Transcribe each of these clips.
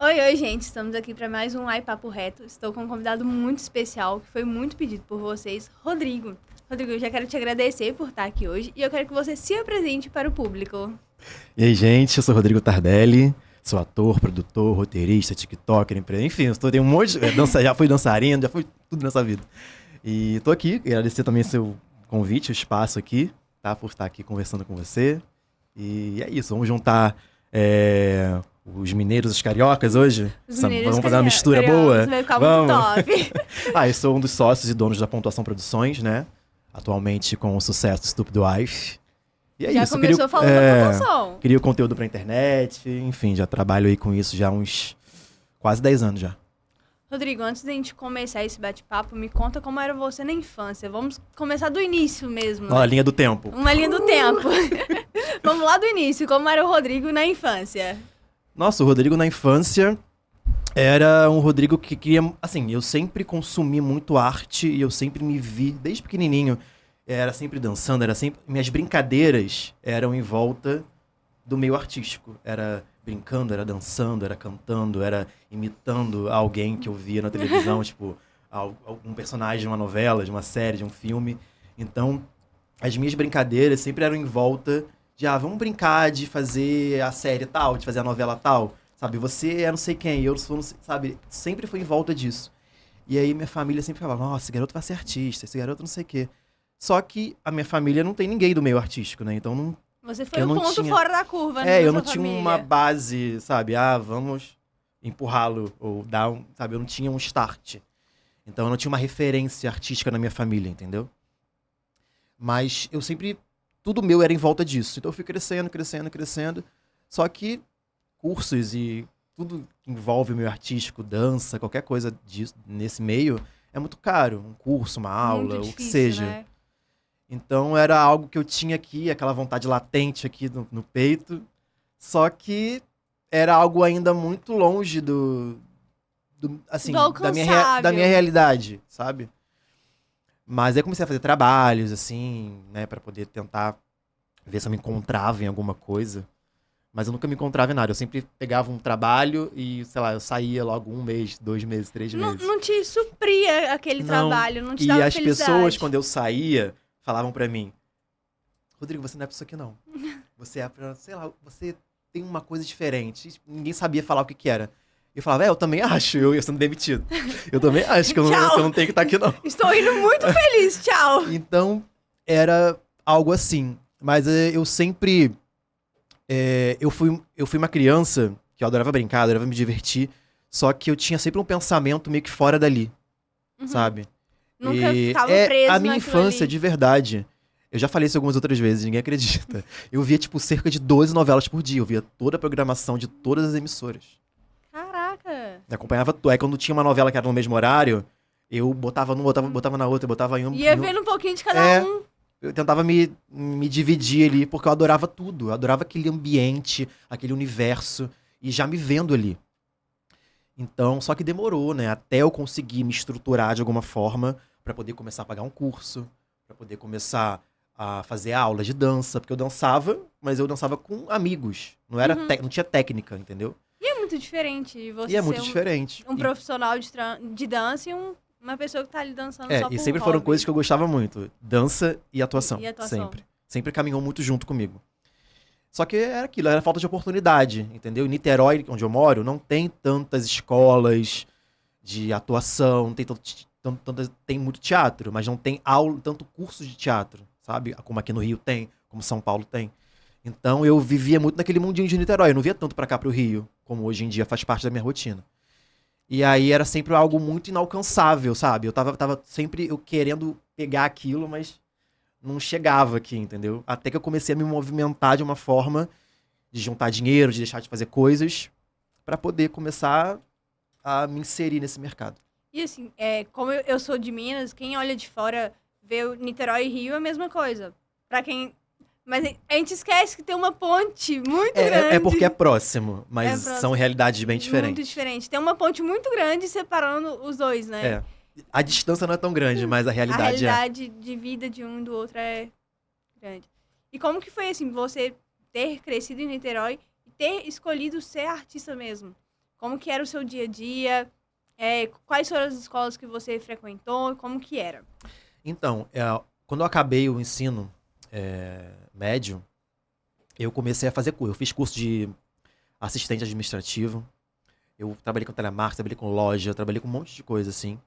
Oi, gente, estamos aqui para mais um Ai Papo Reto. Estou com um convidado muito especial, que foi muito pedido por vocês, Rodrigo. Rodrigo, eu já quero te agradecer por estar aqui hoje e eu quero que você se apresente para o público. E aí, gente, eu sou Rodrigo Tardelli, sou ator, produtor, roteirista, tiktoker, enfim, tenho um monte de... já fui dançarino, já fui tudo nessa vida. E tô aqui, agradecer também seu convite, o espaço aqui, tá? Por estar aqui conversando com você. E é isso, vamos juntar os mineiros e os cariocas hoje? Vamos fazer uma mistura boa? Vai ficar vamos. muito top. Eu sou um dos sócios e donos da Pontuação Produções, né? Atualmente com o sucesso Stupid Wife. E é já isso, começou falando da pontuação. Crio conteúdo pra internet, enfim, já trabalho aí com isso já há uns quase 10 anos já. Rodrigo, antes da gente começar esse bate-papo, me conta como era você na infância. Vamos começar do início mesmo, né? Ó, a linha do tempo. Uma linha do tempo. Vamos lá do início, como era o Rodrigo na infância? Nossa, o Rodrigo na infância era um Rodrigo que queria... Assim, eu sempre consumi muito arte e eu sempre me vi, desde pequenininho, era sempre dançando, era sempre... Minhas brincadeiras eram em volta do meio artístico. Era brincando, era dançando, era cantando, era imitando alguém que eu via na televisão, tipo, algum personagem de uma novela, de uma série, de um filme. Então, as minhas brincadeiras sempre eram em volta de, vamos brincar de fazer a série tal, de fazer a novela tal, sabe? Você é não sei quem, eu sou não sei, sabe? Sempre foi em volta disso. E aí minha família sempre falava, nossa, esse garoto vai ser artista, esse garoto não sei o quê. Só que a minha família não tem ninguém do meio artístico, né? Então não... Você foi um ponto fora da curva, né? Eu não tinha uma base, sabe? Vamos empurrá-lo, ou dar um... Sabe? Eu não tinha um start. Então eu não tinha uma referência artística na minha família, entendeu? Mas eu sempre... Tudo meu era em volta disso. Então eu fui crescendo, crescendo, crescendo. Só que cursos e tudo que envolve o meio artístico, dança, qualquer coisa disso, nesse meio, é muito caro. Um curso, uma aula, muito difícil, o que seja. Né? Então era algo que eu tinha aqui, aquela vontade latente aqui no peito. Só que era algo ainda muito longe assim, da minha realidade, sabe? Mas aí comecei a fazer trabalhos, assim, né, pra poder tentar ver se eu me encontrava em alguma coisa. Mas eu nunca me encontrava em nada. Eu sempre pegava um trabalho e, sei lá, eu saía logo 1 mês, 2 meses, 3 meses. Não te supria aquele trabalho, não te dava felicidade. E as pessoas, quando eu saía, falavam pra mim, Rodrigo, você não é pra isso aqui, não. Você é pra, sei lá, você tem uma coisa diferente. Ninguém sabia falar o que era. E eu falava, eu também acho, eu sendo demitido. Eu também acho que eu não tenho que estar aqui, não. Estou indo muito feliz, tchau. Então, era algo assim. Mas eu sempre... eu fui uma criança que eu adorava brincar, adorava me divertir. Só que eu tinha sempre um pensamento meio que fora dali, sabe? Nunca ficava preso a minha infância, ali. de verdade... Eu já falei isso algumas outras vezes, ninguém acredita. Eu via, tipo, cerca de 12 novelas por dia. Eu via toda a programação de todas as emissoras. Caraca! Eu acompanhava tudo. Aí quando tinha uma novela que era no mesmo horário, eu botava numa, botava na outra, botava em uma. Ia vendo um pouquinho de cada um. Eu tentava me dividir ali, porque eu adorava tudo. Eu adorava aquele ambiente, aquele universo, e já me vendo ali. Então, só que demorou, né? Até eu conseguir me estruturar de alguma forma pra poder começar a pagar um curso, pra poder começar a fazer aula de dança, porque eu dançava, mas eu dançava com amigos. Não tinha técnica, entendeu? E é muito diferente você é muito diferente. Um profissional de dança e uma pessoa que tá ali dançando só por E sempre hobby. foram coisas que eu gostava muito. Dança e atuação. E atuação. Sempre. Sempre caminhou muito junto comigo. Só que era aquilo, era falta de oportunidade, entendeu? Em Niterói, onde eu moro, não tem tantas escolas de atuação, não tem tem muito teatro, mas não tem tanto curso de teatro, sabe? Como aqui no Rio tem, como São Paulo tem. Então eu vivia muito naquele mundinho de Niterói, eu não via tanto pra cá pro Rio, como hoje em dia faz parte da minha rotina. E aí era sempre algo muito inalcançável, sabe? Eu tava sempre querendo pegar aquilo, mas não chegava aqui, entendeu? Até que eu comecei a me movimentar de uma forma de juntar dinheiro, de deixar de fazer coisas, pra poder começar a me inserir nesse mercado. E assim, como eu sou de Minas, quem olha de fora vê o Niterói e Rio é a mesma coisa. Mas a gente esquece que tem uma ponte muito grande. É porque é próximo, mas são realidades bem diferentes. Muito diferente. Tem uma ponte muito grande separando os dois, né? A distância não é tão grande, mas a realidade de vida de um e do outro é grande. E como que foi, assim, você ter crescido em Niterói e ter escolhido ser artista mesmo? Como que era o seu dia a dia? Quais foram as escolas que você frequentou? Como que era? Então, quando eu acabei o ensino médio, eu comecei a fazer curso. Eu fiz curso de assistente administrativo. Eu trabalhei com telemarketing, trabalhei com loja, trabalhei com um monte de coisa, assim.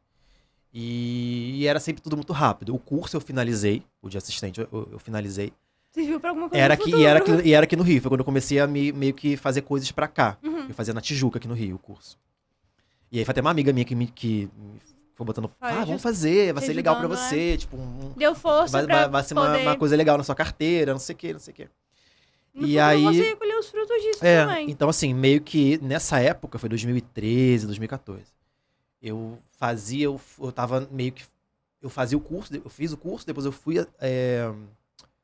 E era sempre tudo muito rápido. O curso eu finalizei, o de assistente eu finalizei. Você viu pra alguma coisa no futuro? E era aqui no Rio. Foi quando eu comecei a meio que fazer coisas pra cá. Uhum. Eu fazia na Tijuca, aqui no Rio, o curso. E aí foi até uma amiga minha que foi botando, vamos fazer, vai ser legal pra você. Né? Tipo, deu força vai ser uma coisa legal na sua carteira, não sei o quê, não sei o quê. No e aí você ia colher os frutos disso também. Então assim, meio que nessa época, foi 2013, 2014. Eu tava meio que, eu fazia o curso, eu fiz o curso, depois eu fui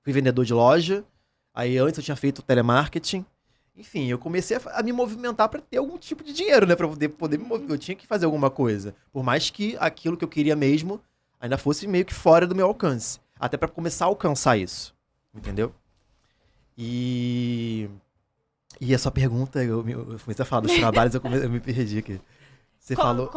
vendedor de loja, aí antes eu tinha feito telemarketing. Enfim, eu comecei a me movimentar pra ter algum tipo de dinheiro, né? Pra poder me mover. Eu tinha que fazer alguma coisa. Por mais que aquilo que eu queria mesmo ainda fosse meio que fora do meu alcance. Até pra começar a alcançar isso. Entendeu? E a sua pergunta, eu comecei a falar dos trabalhos, eu me perdi aqui. Você falou...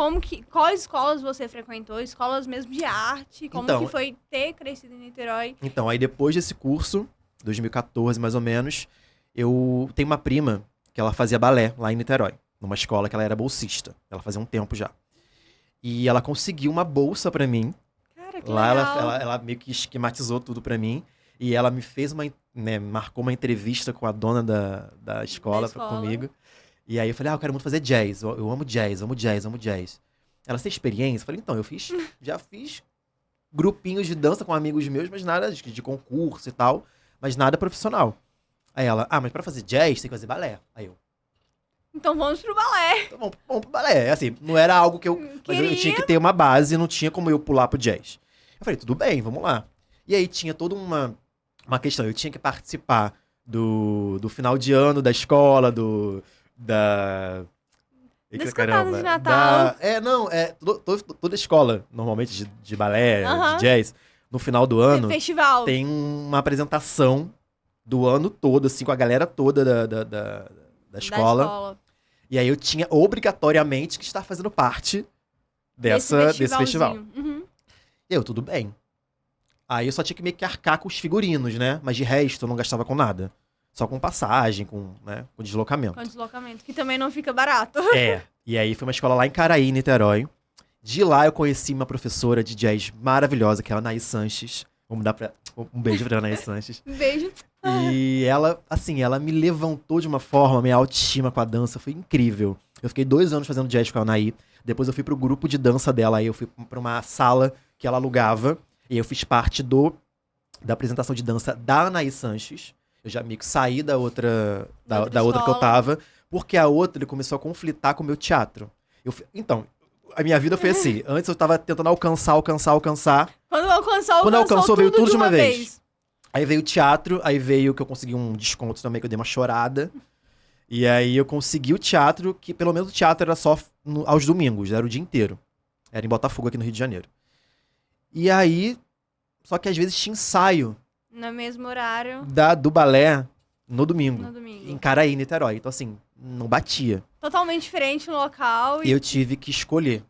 Quais escolas você frequentou? Escolas mesmo de arte? Como que foi ter crescido em Niterói? Então, aí depois desse curso, 2014 mais ou menos, eu tenho uma prima que ela fazia balé lá em Niterói, numa escola que ela era bolsista. Ela fazia um tempo já. E ela conseguiu uma bolsa pra mim. Cara, que lá legal. ela meio que esquematizou tudo pra mim. E ela me fez marcou uma entrevista com a dona da escola comigo. E aí eu falei, eu quero muito fazer jazz. Eu amo jazz, amo jazz, amo jazz. Ela tem experiência? Eu falei, então, já fiz grupinhos de dança com amigos meus, mas nada de concurso e tal, mas nada profissional. Aí ela, mas pra fazer jazz tem que fazer balé. Aí eu, então vamos pro balé. Então vamos pro balé. Assim, não era algo que mas eu tinha que ter uma base, não tinha como eu pular pro jazz. Eu falei, tudo bem, vamos lá. E aí tinha toda uma questão, eu tinha que participar do final de ano da escola, das cantadas de Natal. Toda escola, normalmente, de balé, de jazz, no final do ano, festival. Tem uma apresentação do ano todo, assim, com a galera toda da escola. E aí eu tinha obrigatoriamente que estar fazendo parte desse festival. Uhum. E eu, tudo bem. Aí eu só tinha que meio que arcar com os figurinos, né? Mas de resto eu não gastava com nada. Só com passagem, com deslocamento. Com deslocamento, que também não fica barato. E aí foi uma escola lá em Caraí, Niterói. De lá eu conheci uma professora de jazz maravilhosa, que é a Anaís Sanches. Vamos dar um beijo pra Anaís Sanches. Beijo. E ela, assim, ela me levantou de uma forma, minha autoestima com a dança foi incrível. Eu fiquei 2 anos fazendo jazz com a Anaí. Depois eu fui pro grupo de dança dela, aí eu fui pra uma sala que ela alugava. E eu fiz parte da apresentação de dança da Anaís Sanches. Eu já meio que saí da outra que eu tava, porque a outra começou a conflitar com o meu teatro. Então, a minha vida foi assim. Antes eu tava tentando alcançar. Quando alcançou, veio tudo de uma vez. Aí veio o teatro, aí veio que eu consegui um desconto também, que eu dei uma chorada. E aí eu consegui o teatro, que pelo menos o teatro era só aos domingos, era o dia inteiro. Era em Botafogo, aqui no Rio de Janeiro. E aí, só que às vezes tinha ensaio. No mesmo horário. Do balé no domingo. No domingo. Em Caraí, Niterói. Então assim, não batia. Totalmente diferente no local. E eu tive que escolher.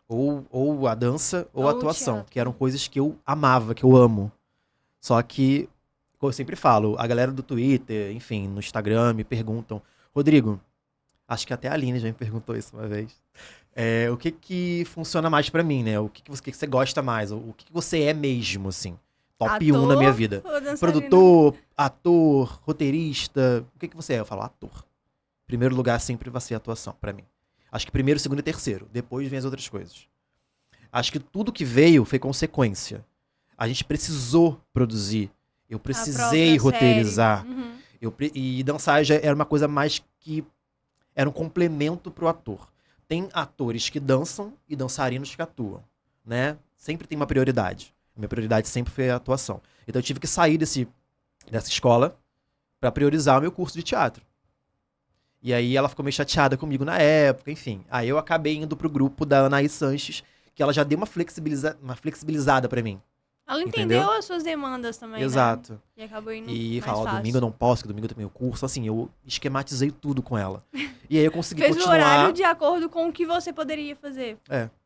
Ou a dança ou a atuação. Que eram coisas que eu amava, que eu amo. Só que, como eu sempre falo, a galera do Twitter, enfim, no Instagram, me perguntam, Rodrigo, acho que até a Aline já me perguntou isso uma vez. O que funciona mais pra mim, né? O que você gosta mais? O que você é mesmo, assim? Top 1 na minha vida. Produtor, ator, roteirista. O que você é? Eu falo, ator. Primeiro lugar sempre vai ser a atuação, pra mim. Acho que primeiro, segundo e terceiro. Depois vem as outras coisas. Acho que tudo que veio foi consequência. A gente precisou produzir. Eu precisei roteirizar. Uhum. E dançar já era uma coisa mais que... Era um complemento pro ator. Tem atores que dançam e dançarinos que atuam, né? Sempre tem uma prioridade. A minha prioridade sempre foi a atuação. Então eu tive que sair dessa escola pra priorizar o meu curso de teatro. E aí ela ficou meio chateada comigo na época, enfim. Aí eu acabei indo pro grupo da Anaís Sanches, que ela já deu uma flexibilizada pra mim. Ela entendeu? entendeu as suas demandas também, né? Exato. E acabou indo E mais fala, ó, fácil. domingo eu não posso, que domingo eu tenho curso. Assim, eu esquematizei tudo com ela. E aí eu consegui Fez o continuar. horário de acordo com o que você poderia fazer.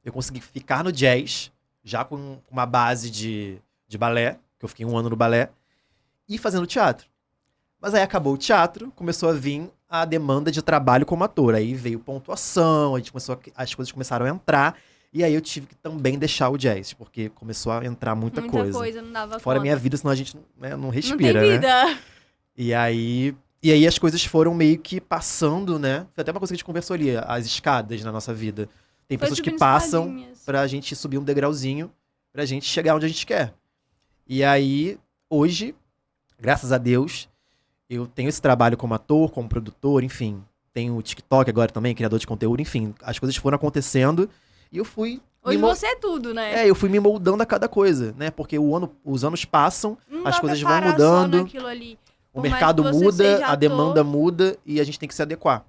Eu consegui ficar no jazz, já com uma base de balé, que eu fiquei 1 ano no balé, e fazendo teatro. Mas aí acabou o teatro, começou a vir a demanda de trabalho como ator. Aí veio pontuação, as coisas começaram a entrar. E aí eu tive que também deixar o jazz, porque começou a entrar muita coisa. Não dava Fora a conta. minha vida, senão a gente, né, não Não respira, tem né? vida. E aí as coisas foram meio que passando, né? Foi até uma coisa que a gente conversou ali, as escadas na nossa vida. Tem Foi pessoas que subindo passam escadinhas. pra gente subir um degrauzinho, pra gente chegar onde a gente quer. E aí, hoje, graças a Deus, eu tenho esse trabalho como ator, como produtor, enfim. Tenho o TikTok agora também, criador de conteúdo, enfim. As coisas foram acontecendo e eu fui... Hoje você é tudo, né? eu fui me moldando a cada coisa, né? Porque os anos passam, Não as dá coisas pra vão parar mudando, só naquilo ali. o Por mais mercado que você muda, seja a ator, demanda muda e a gente tem que se adequar.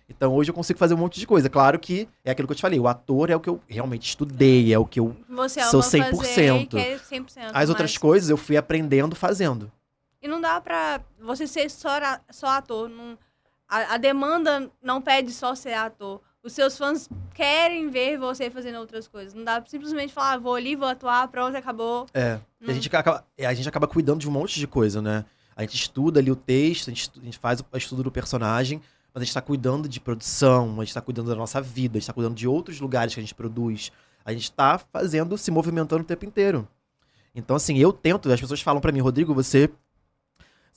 Então hoje eu consigo fazer um monte de coisa. Claro que é aquilo que eu te falei, o ator é o que eu realmente estudei, é o que eu Você ama sou fazer 100%. e quer 100%. As outras mas- coisas eu fui aprendendo fazendo. E não dá pra você ser só ator. A demanda não pede só ser ator. Os seus fãs querem ver você fazendo outras coisas. Não dá pra simplesmente falar, vou ali, vou atuar, pronto, acabou. E a gente acaba cuidando de um monte de coisa, né? A gente estuda ali o texto, a gente faz o estudo do personagem, mas a gente tá cuidando de produção, a gente tá cuidando da nossa vida, a gente tá cuidando de outros lugares que a gente produz. A gente tá fazendo, se movimentando o tempo inteiro. Então, assim, eu tento, as pessoas falam pra mim, Rodrigo, você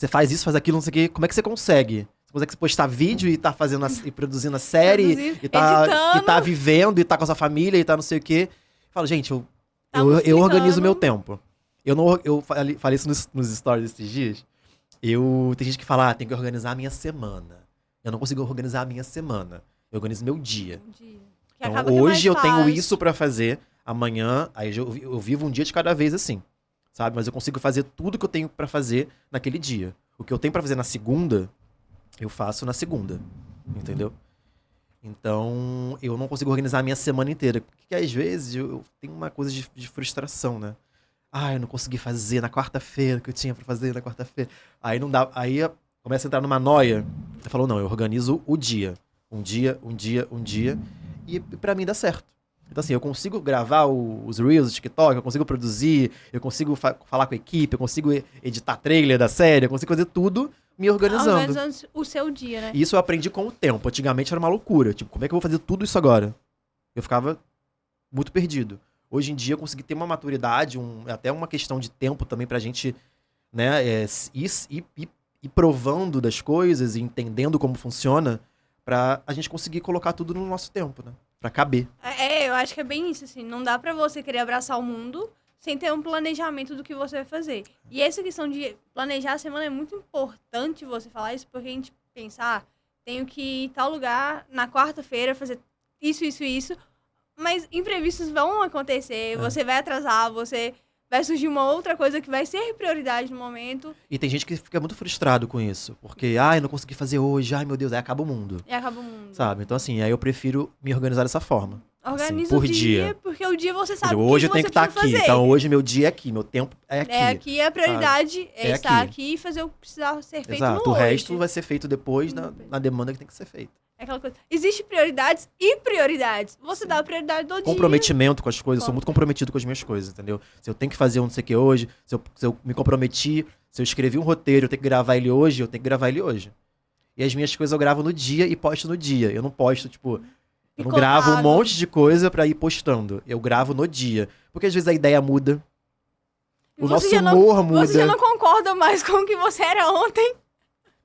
faz isso, faz aquilo, não sei o quê, como é que você consegue? Você consegue postar vídeo e tá fazendo e produzindo a série, Produzir, e tá editando. vivendo, e tá com a sua família, e tá não sei o quê. Eu falo, gente, eu Tá eu multiplicando. organizo o meu tempo. Eu falei isso nos stories esses dias. Tem gente que fala, tem que organizar a minha semana. Eu não consigo organizar a minha semana. Eu organizo meu dia. Que Então, acaba que é mais hoje eu tenho fácil. isso pra fazer. Amanhã, aí eu vivo um dia de cada vez assim. Sabe? Mas eu consigo fazer tudo que eu tenho pra fazer naquele dia. O que eu tenho pra fazer na segunda, eu faço na segunda. Entendeu? Então, eu não consigo organizar a minha semana inteira. Porque às vezes eu tenho uma coisa de frustração, né? Eu não consegui fazer na quarta-feira, que eu tinha pra fazer na quarta-feira. Aí não dá. Aí começa a entrar numa noia. Você falou, não, eu organizo o dia. Um dia. E pra mim dá certo. Então, assim, eu consigo gravar os Reels do TikTok, eu consigo produzir, eu consigo falar com a equipe, eu consigo editar trailer da série, eu consigo fazer tudo me organizando. Organizando o seu dia, né? E isso eu aprendi com o tempo. Antigamente era uma loucura. Tipo, como é que eu vou fazer tudo isso agora? Eu ficava muito perdido. Hoje em dia eu consegui ter uma maturidade, até uma questão de tempo também pra gente, né, ir provando das coisas e entendendo como funciona pra a gente conseguir colocar tudo no nosso tempo, né? Pra caber. Eu acho que é bem isso, assim. Não dá pra você querer abraçar o mundo sem ter um planejamento do que você vai fazer. E essa questão de planejar a semana é muito importante você falar isso, porque a gente pensar, tenho que ir em tal lugar na quarta-feira fazer isso, mas imprevistos vão acontecer, você vai atrasar, vai surgir uma outra coisa que vai ser prioridade no momento. E tem gente que fica muito frustrado com isso. Porque, eu não consegui fazer hoje, meu Deus, aí acaba o mundo. E acaba o mundo. Sabe? Então, assim, aí eu prefiro me organizar dessa forma. Organiza por o dia, dia. porque o dia você sabe Exemplo, o que hoje eu você tenho que estar precisa aqui. fazer. Então, hoje meu dia é aqui, meu tempo é aqui. É aqui, a prioridade é É estar aqui. aqui e fazer o que precisar ser feito Exato. no O resto hoje. vai ser feito depois na demanda que tem que ser feita. É aquela coisa. Existem prioridades e prioridades. Você dá a prioridade do dia. Comprometimento com as coisas. Eu sou muito comprometido com as minhas coisas, entendeu? Se eu tenho que fazer um não sei o que hoje, se eu me comprometi, se eu escrevi um roteiro, eu tenho que gravar ele hoje, eu tenho que gravar ele hoje. E as minhas coisas eu gravo no dia e posto no dia. Eu não posto, tipo... Eu não gravo um monte de coisa pra ir postando. Eu gravo no dia. Porque às vezes a ideia muda. O nosso humor muda. Você já não concorda mais com o que você era ontem.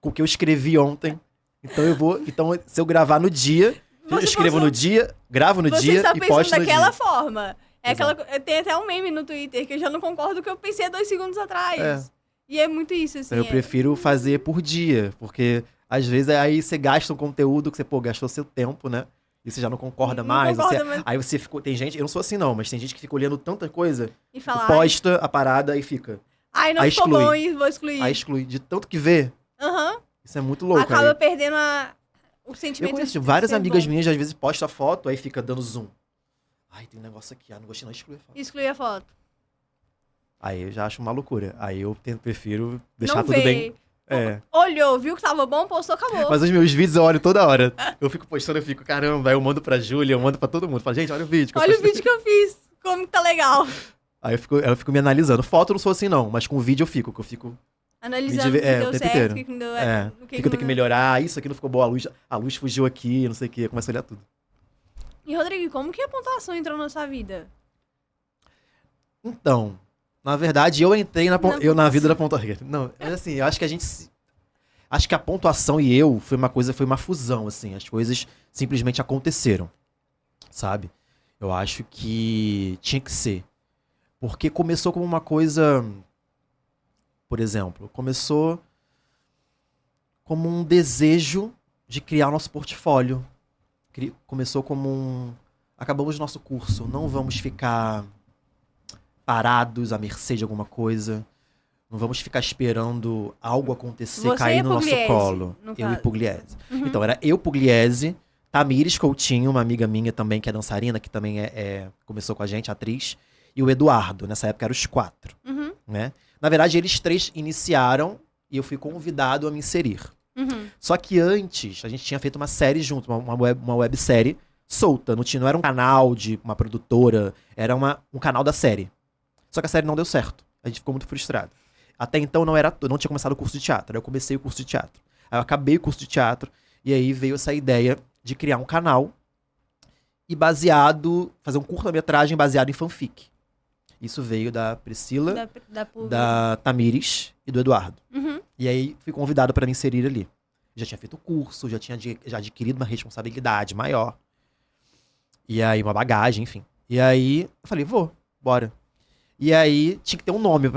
Com o que eu escrevi ontem. Então Então, se eu gravar no dia, eu escrevo no dia, gravo no dia Você e está posto pensando no daquela dia. forma. Exato. Tem até um meme no Twitter que eu já não concordo com o que eu pensei há 2 segundos atrás. É. E é muito isso, assim. Então eu prefiro fazer por dia. Porque às vezes aí você gasta um conteúdo que você, gastou seu tempo, né? E você já não concorda mais. Aí você ficou. Tem gente, eu não sou assim não, mas tem gente que fica olhando tanta coisa, E falar, posta a parada e fica. não aí ficou exclui. bom e vou excluir. Aí exclui. De tanto que vê, Aham. isso é muito louco. Acaba aí. perdendo o Eu sentimento conheço de várias ser amigas bom. minhas, às vezes posta a foto, aí fica dando zoom. Ai, tem um negócio aqui, não gostei não, exclui a foto. Excluir a foto. Aí eu já acho uma loucura. Aí eu prefiro deixar Não tudo vê. bem. É. Olhou, viu que tava bom, postou, acabou. Mas os meus vídeos eu olho toda hora. Eu fico postando, eu fico, caramba, aí eu mando pra Júlia, eu mando pra todo mundo. Falo, gente, olha o vídeo. Olha o vídeo que eu fiz, como que tá legal. Aí eu fico me analisando. Foto eu não sou assim, não, mas com vídeo eu fico, que eu fico Analisando o que o deu tempo certo, inteiro. o que não deu O que eu tenho que melhorar, isso aqui não ficou boa, a luz fugiu aqui, não sei o que. Eu começo a olhar tudo. E, Rodrigo, como que a pontuação entrou na sua vida? Então, na verdade, eu entrei na vida da pontuação. Não, mas assim, eu acho que acho que a pontuação e eu foi uma fusão, assim. As coisas simplesmente aconteceram, sabe? Eu acho que tinha que ser. Porque começou como uma coisa, por exemplo, começou como um desejo de criar o nosso portfólio. Começou como acabamos nosso curso, não vamos ficar parados à mercê de alguma coisa. Não vamos ficar esperando algo acontecer, Você cair e no nosso Pugliese, colo. no Eu caso. e Pugliese. Uhum. Então, era eu, Pugliese, Tamires Coutinho, uma amiga minha também, que é dançarina, que também começou com a gente, atriz, e o Eduardo. Nessa época eram os 4, Uhum. né? Na verdade, eles 3 iniciaram e eu fui convidado a me inserir. Uhum. Só que antes, a gente tinha feito uma série junto, uma websérie solta. Não era um canal de uma produtora, era um canal da série. Só que a série não deu certo. A gente ficou muito frustrado. Até então eu não tinha começado o curso de teatro. Aí eu comecei o curso de teatro. Aí eu acabei o curso de teatro. E aí veio essa ideia de criar um canal e fazer um curta-metragem baseado em fanfic. Isso veio da Priscila, da Tamires e do Eduardo. Uhum. E aí fui convidado para me inserir ali. Já tinha feito o curso, já tinha adquirido uma responsabilidade maior. E aí uma bagagem, enfim. E aí eu falei, bora. E aí tinha que ter um nome,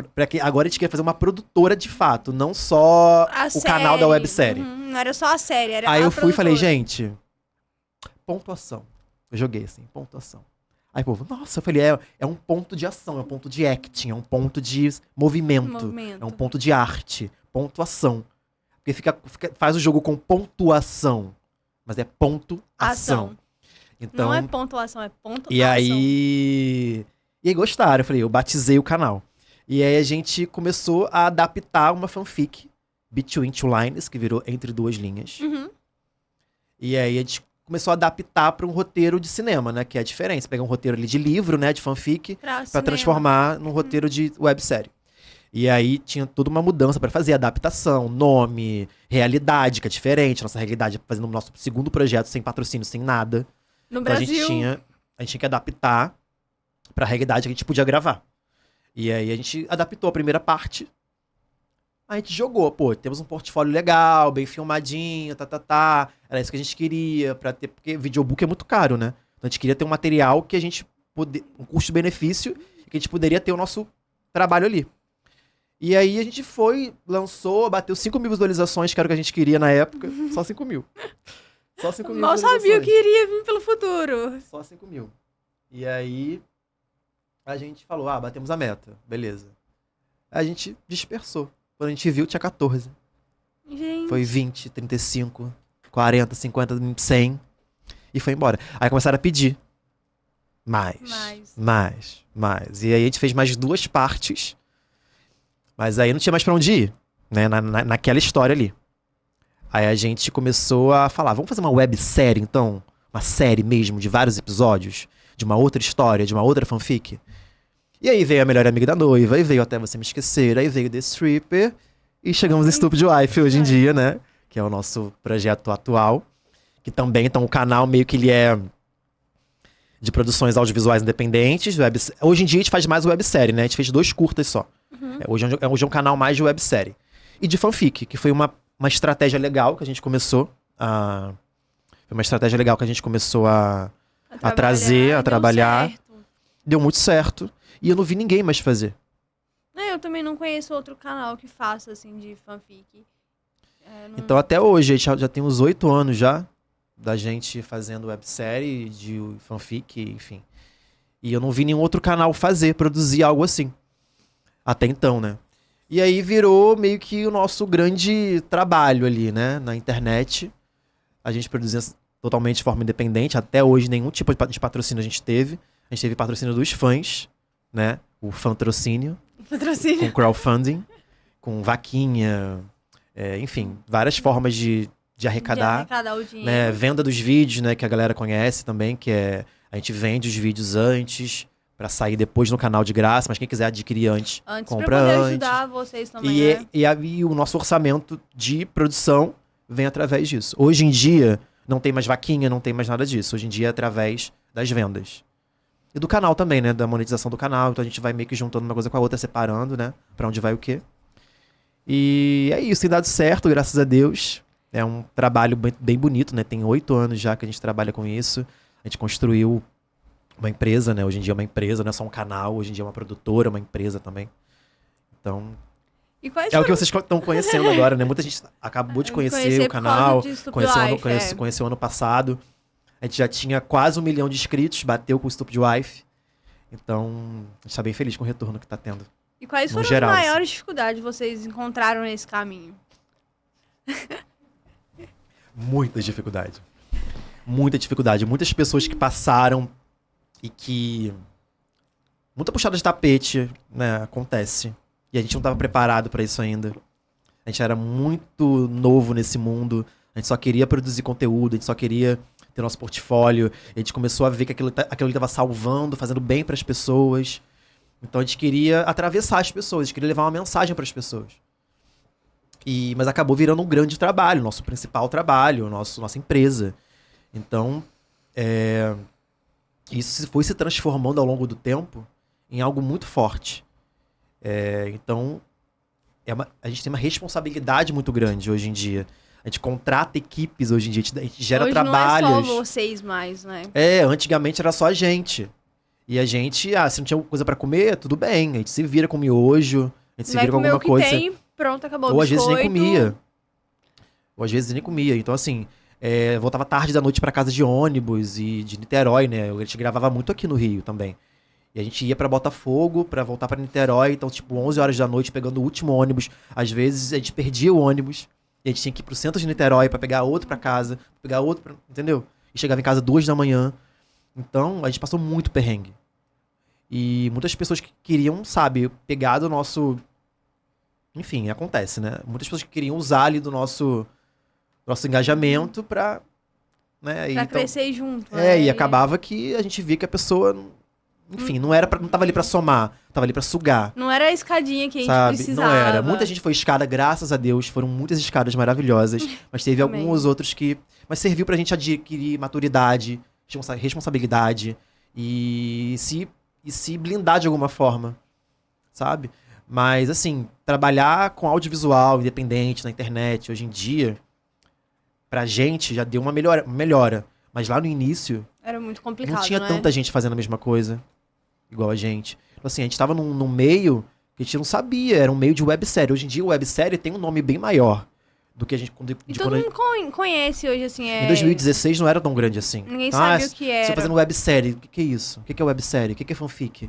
agora a gente queria fazer uma produtora de fato, não só o canal da websérie. Uhum. Não era só a série, era aí a eu fui e falei, produtora. gente, pontuação. Eu joguei assim, pontuação. Aí o povo, nossa, eu falei, é um ponto de ação, é um ponto de acting, é um ponto de movimento. É um ponto de arte, pontuação. Porque faz o jogo com pontuação, mas é ponto ação. Então, não é pontuação, é ponto e ação. E aí gostaram, eu falei, eu batizei o canal. E aí a gente começou a adaptar uma fanfic, Between Two Lines, que virou Entre Duas Linhas. Uhum. E aí a gente começou a adaptar para um roteiro de cinema, né? Que é a diferença. Pegar um roteiro ali de livro, né? De fanfic, para transformar num roteiro de websérie. E aí tinha toda uma mudança para fazer, adaptação, nome, realidade, que é diferente. Nossa realidade, fazendo o nosso segundo projeto, sem patrocínio, sem nada. No Então Brasil. a gente tinha que adaptar pra realidade que a gente podia gravar. E aí a gente adaptou a primeira parte. A gente jogou, temos um portfólio legal, bem filmadinho, Era isso que a gente queria, porque videobook é muito caro, né? Então a gente queria ter um material que a gente um custo-benefício, que a gente poderia ter o nosso trabalho ali. E aí a gente lançou, bateu 5 mil visualizações, que era o que a gente queria na época. Só 5 mil. Só 5 mil Mal sabia o que iria vir pelo futuro. Só 5 mil. E aí a gente falou, batemos a meta, beleza. Aí a gente dispersou. Quando a gente viu, tinha 14. Gente. Foi 20, 35, 40, 50, 100. E foi embora. Aí começaram a pedir. Mais. E aí a gente fez mais 2 partes. Mas aí não tinha mais pra onde ir, né? Naquela história ali. Aí a gente começou a falar, vamos fazer uma websérie, então? Uma série mesmo, de vários episódios? De uma outra história, de uma outra fanfic? E aí veio A Melhor Amiga da Noiva, aí veio Até Você Me Esquecer, aí veio The Stripper, e chegamos em Stupid Wife hoje em dia, né? Que é o nosso projeto atual. Que também, então, o canal meio que ele é de produções audiovisuais independentes. Hoje em dia a gente faz mais websérie, né? A gente fez 2 curtas só. Uhum. Hoje é um canal mais de websérie. E de fanfic, que foi uma estratégia legal que a gente começou a... Foi uma estratégia legal que a gente começou a trazer, a trabalhar. Deu muito certo. E eu não vi ninguém mais fazer. Eu também não conheço outro canal que faça, assim, de fanfic. Então até hoje, a gente já tem uns 8 anos já da gente fazendo websérie, de fanfic, enfim. E eu não vi nenhum outro canal produzir algo assim. Até então, né? E aí virou meio que o nosso grande trabalho ali, né? Na internet. A gente produzia totalmente de forma independente. Até hoje, nenhum tipo de patrocínio a gente teve. A gente teve patrocínio dos fãs, né? o fantrocínio, Patrocínio. com crowdfunding, com vaquinha, enfim, várias formas de arrecadar. Arrecadar o dinheiro. Né, venda dos vídeos, né, que a galera conhece também, que é a gente vende os vídeos antes pra sair depois no canal de graça, mas quem quiser adquirir antes compra pra poder antes. ajudar vocês também, né? E o nosso orçamento de produção vem através disso. Hoje em dia não tem mais vaquinha, não tem mais nada disso. Hoje em dia é através das vendas. E do canal também, né, da monetização do canal. Então a gente vai meio que juntando uma coisa com a outra, separando, né, pra onde vai o quê. E é isso, tem dado certo, graças a Deus. É um trabalho bem bonito, né? Tem 8 anos já que a gente trabalha com isso. A gente construiu uma empresa, né? Hoje em dia é uma empresa, não é só um canal. Hoje em dia é uma produtora, uma empresa também. Então, E quais é o que vocês estão conhecendo agora, né? Muita gente acabou de conhecer o por causa canal, de Stupid Wife, conheceu ano passado. A gente já tinha quase 1 milhão de inscritos, bateu com o Stupid Wife. Então, a gente tá bem feliz com o retorno que tá tendo. E quais no foram geral, as maiores dificuldades que vocês encontraram nesse caminho? Muita dificuldade. Muita dificuldade. Muitas pessoas que passaram e que... Muita puxada de tapete, né? Acontece. E a gente não estava preparado para isso ainda. A gente era muito novo nesse mundo. A gente só queria produzir conteúdo, a gente só queria ter nosso portfólio. A gente começou a ver que aquilo estava salvando, fazendo bem para as pessoas. Então a gente queria atravessar as pessoas, a gente queria levar uma mensagem para as pessoas. Mas acabou virando um grande trabalho, nosso principal trabalho, nossa empresa. Então, isso foi se transformando ao longo do tempo em algo muito forte. Então, a gente tem uma responsabilidade muito grande hoje em dia. A gente contrata equipes hoje em dia, a gente gera Hoje trabalhos. não é só vocês mais, né? Antigamente era só a gente. E a gente, se não tinha coisa pra comer, tudo bem. A gente se vira com miojo, a gente se vira com alguma coisa. Tem, pronto, acabou o Ou às vezes nem biscoito. comia. Ou às vezes nem comia. Então, assim, voltava tarde da noite pra casa de ônibus e de Niterói, né? A gente gravava muito aqui no Rio também. E a gente ia pra Botafogo pra voltar pra Niterói. Então, tipo, 11 horas da noite, pegando o último ônibus. Às vezes a gente perdia o ônibus. E a gente tinha que ir pro centro de Niterói pra pegar outro pra casa. Pegar outro, entendeu? E chegava em casa 2 da manhã. Então, a gente passou muito perrengue. E muitas pessoas que queriam, sabe, pegar do nosso... Enfim, acontece, né? Muitas pessoas que queriam usar ali do nosso engajamento pra... Né? Pra crescer junto, né? E acabava que a gente via que a pessoa... Enfim, não tava ali pra somar. Tava ali pra sugar. Não era a escadinha que a gente sabe? precisava. Não era. Muita gente foi escada, graças a Deus. Foram muitas escadas maravilhosas. Mas teve Amém. alguns outros que... Mas serviu pra gente adquirir maturidade, responsabilidade e se blindar de alguma forma, sabe? Mas, assim, trabalhar com audiovisual independente na internet, hoje em dia, pra gente já deu uma melhora. Mas lá no início, Era muito complicado, não tinha né? tanta gente fazendo a mesma coisa, igual a gente. Então, assim, a gente tava num meio que a gente não sabia, era um meio de websérie. Hoje em dia, websérie tem um nome bem maior do que a gente... E todo mundo conhece hoje, assim, Em 2016 não era tão grande assim. Ninguém Então, sabia o que era. Você fazendo websérie, o que é isso? O que é websérie? O que é fanfic?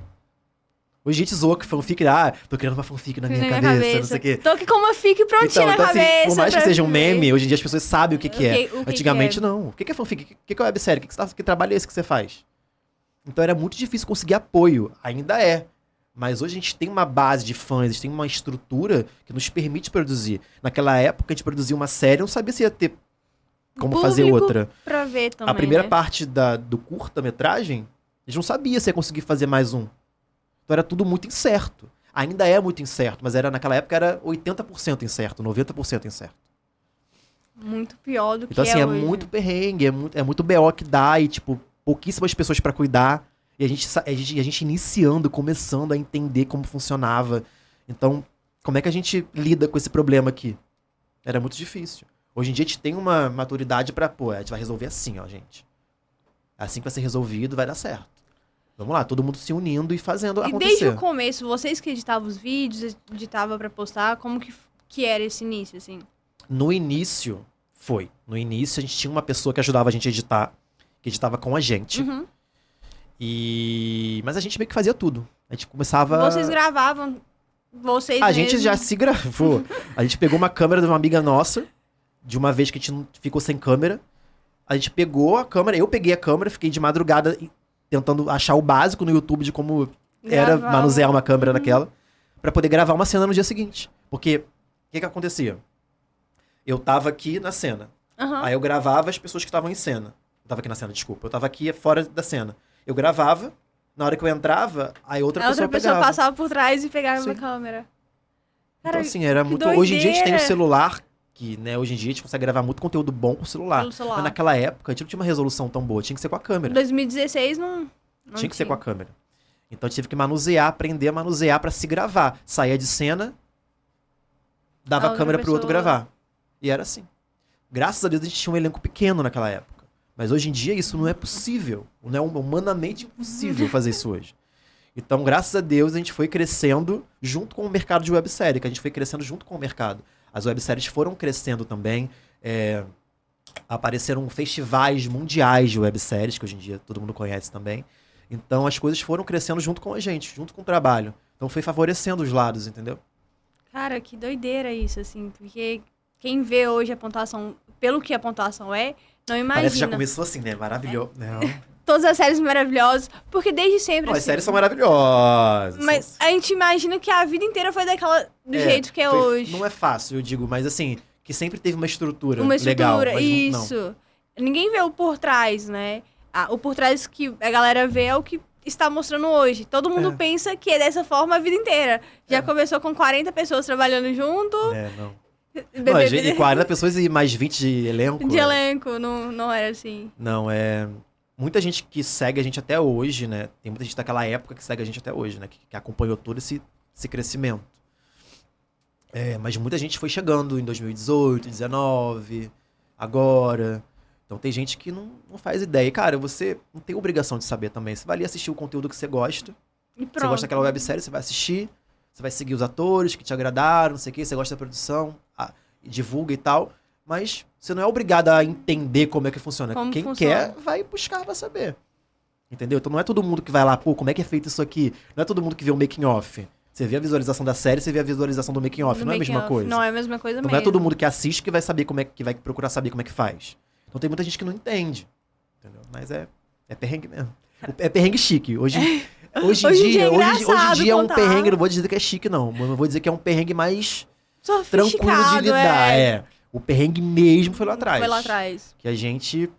Hoje a gente zoou que fanfic, tô criando uma fanfic na minha cabeça, não sei o quê. Tô aqui com uma fic prontinha na cabeça. Assim, por mais que seja um ver. meme, hoje em dia as pessoas sabem o que é. O que Antigamente que é? não. O que é fanfic? O que é websérie? Que trabalho é esse que você faz? Então era muito difícil conseguir apoio. Ainda é. Mas hoje a gente tem uma base de fãs, a gente tem uma estrutura que nos permite produzir. Naquela época a gente produzia uma série, não sabia se ia ter como fazer Público outra. Pra ver também, A primeira né? parte do curta-metragem, a gente não sabia se ia conseguir fazer mais um. Então era tudo muito incerto. Ainda é muito incerto, mas naquela época era 80% incerto, 90% incerto. Muito pior do que Então, assim, é hoje. muito perrengue, é muito BO que dá e, tipo, pouquíssimas pessoas pra cuidar. E a gente iniciando, começando a entender como funcionava. Então, como é que a gente lida com esse problema aqui? Era muito difícil. Hoje em dia a gente tem uma maturidade pra, a gente vai resolver assim, ó, gente. Assim que vai ser resolvido, vai dar certo. Vamos lá, todo mundo se unindo e fazendo E acontecer. desde o começo, vocês que editavam os vídeos, editavam pra postar, como que era esse início, assim? No início, foi. No início, a gente tinha uma pessoa que ajudava a gente a editar, que editava com a gente. Uhum. Mas a gente meio que fazia tudo. A gente começava... Vocês gravavam, vocês A mesmos? gente já se gravou. A gente pegou uma câmera de uma amiga nossa, de uma vez que a gente não ficou sem câmera. A gente pegou a câmera, eu peguei a câmera, fiquei de madrugada tentando achar o básico no YouTube de como era Gravar manusear uma- uma câmera daquela pra poder gravar uma cena no dia seguinte. Porque, o que acontecia? Eu tava aqui na cena. Aham. Aí eu gravava as pessoas que estavam em cena. Eu tava aqui na cena, desculpa. Eu tava aqui fora da cena. Eu gravava, na hora que eu entrava, aí outra A pessoa outra pessoa pegava. passava por trás e pegava Sim. a câmera. Então, Cara, assim, era que muito. Hoje em dia a gente tem o doideira. celular, que, né, hoje em dia a gente consegue gravar muito conteúdo bom com o celular. Pelo celular. Mas naquela época a gente não tinha uma resolução tão boa, tinha que ser com a Em câmera. 2016 não Tinha que ser com a câmera. Então eu tive que manusear, aprender a manusear pra se gravar. Saía de cena, dava A a outra câmera pro outro pessoa- gravar. E era assim. Graças a Deus a gente tinha um elenco pequeno naquela época. Mas hoje em dia isso não é possível. Não é humanamente impossível fazer isso hoje. Então, graças a Deus, a gente foi crescendo junto com o mercado de websérie, que a gente foi crescendo junto com o mercado. As webséries foram crescendo também. Apareceram festivais mundiais de webséries, que hoje em dia todo mundo conhece também. Então, as coisas foram crescendo junto com a gente, junto com o trabalho. Então, foi favorecendo os lados, entendeu? Cara, que doideira isso, assim, porque quem vê hoje a pontuação, pelo que a pontuação é, não imagina. Parece que já começou assim, né? Maravilhoso. Não. Todas as séries maravilhosas, porque desde sempre, Não, as assim, séries são maravilhosas. mas a gente imagina que a vida inteira foi do jeito que é hoje. Não é fácil, eu digo, mas assim, que sempre teve uma estrutura Uma legal. estrutura, Mas não. isso. Ninguém vê o por trás, né? O por trás que a galera vê é o que está mostrando hoje. Todo mundo É. pensa que é dessa forma a vida inteira. Já começou com 40 pessoas trabalhando junto, Não. BBB Não, e 40 pessoas e mais 20 de elenco. de elenco, não era assim. Não, muita gente que segue a gente até hoje, né? Tem muita gente daquela época que segue a gente até hoje, né? Que acompanhou todo esse crescimento. Mas muita gente foi chegando em 2018, 2019, agora. Então tem gente que não faz ideia. E, cara, você não tem obrigação de saber também. Você vai ali assistir o conteúdo que você gosta. E Você pronto. gosta daquela websérie, você vai assistir. Você vai seguir os atores que te agradaram, não sei o quê. Você gosta da produção, divulga e tal. Mas você não é obrigado a entender como é que funciona. Como Quem funciona. quer, vai buscar pra saber. Entendeu? Então não é todo mundo que vai lá, pô, como é que é feito isso aqui? Não é todo mundo que vê o making off. Você vê a visualização da série, você vê a visualização do making off. No Não é a mesma making of. coisa. Não é a mesma coisa Então mesmo. não é todo mundo que assiste que vai saber que vai procurar saber como é que faz. Então tem muita gente que não entende. Entendeu? Mas é perrengue mesmo. É perrengue chique. Hoje em Hoje em dia é hoje em engraçado dia é um contar. perrengue, não vou dizer que é chique, não. Mas eu vou dizer que é um perrengue mais tranquilo de Sofisticado, lidar. O perrengue mesmo foi lá atrás. Foi lá atrás. Que a gente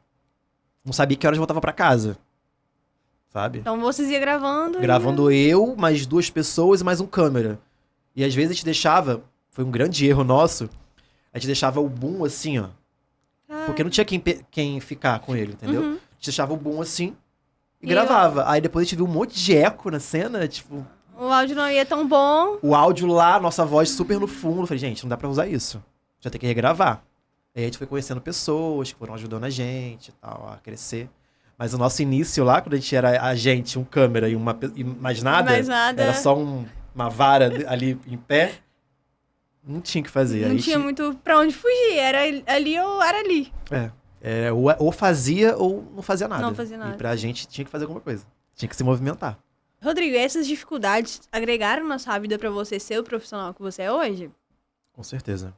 não sabia que horas voltava pra casa. Sabe? Então vocês iam gravando. Gravando eu, mais 2 pessoas e mais um câmera. E às vezes a gente deixava, foi um grande erro nosso, a gente deixava o boom assim, ó. Porque não tinha quem ficar com ele, entendeu? Uhum. A gente deixava o boom assim e E gravava. Aí depois a gente viu um monte de eco na cena, tipo, O áudio não ia tão bom. o áudio lá, nossa voz super no fundo. Eu falei, gente, não dá pra usar isso. Já tem que regravar. Aí a gente foi conhecendo pessoas que foram ajudando a gente e tal, a crescer. Mas o nosso início lá, quando a gente era a gente, um câmera e mais nada, Mais nada. era só uma vara ali em pé, não tinha o que fazer. Não Aí tinha muito pra onde fugir. Era ali ou era ali. ou fazia ou não fazia nada. Não fazia nada. E pra gente tinha que fazer alguma coisa. Tinha que se movimentar. Rodrigo, essas dificuldades agregaram na sua vida pra você ser o profissional que você é hoje? Com certeza.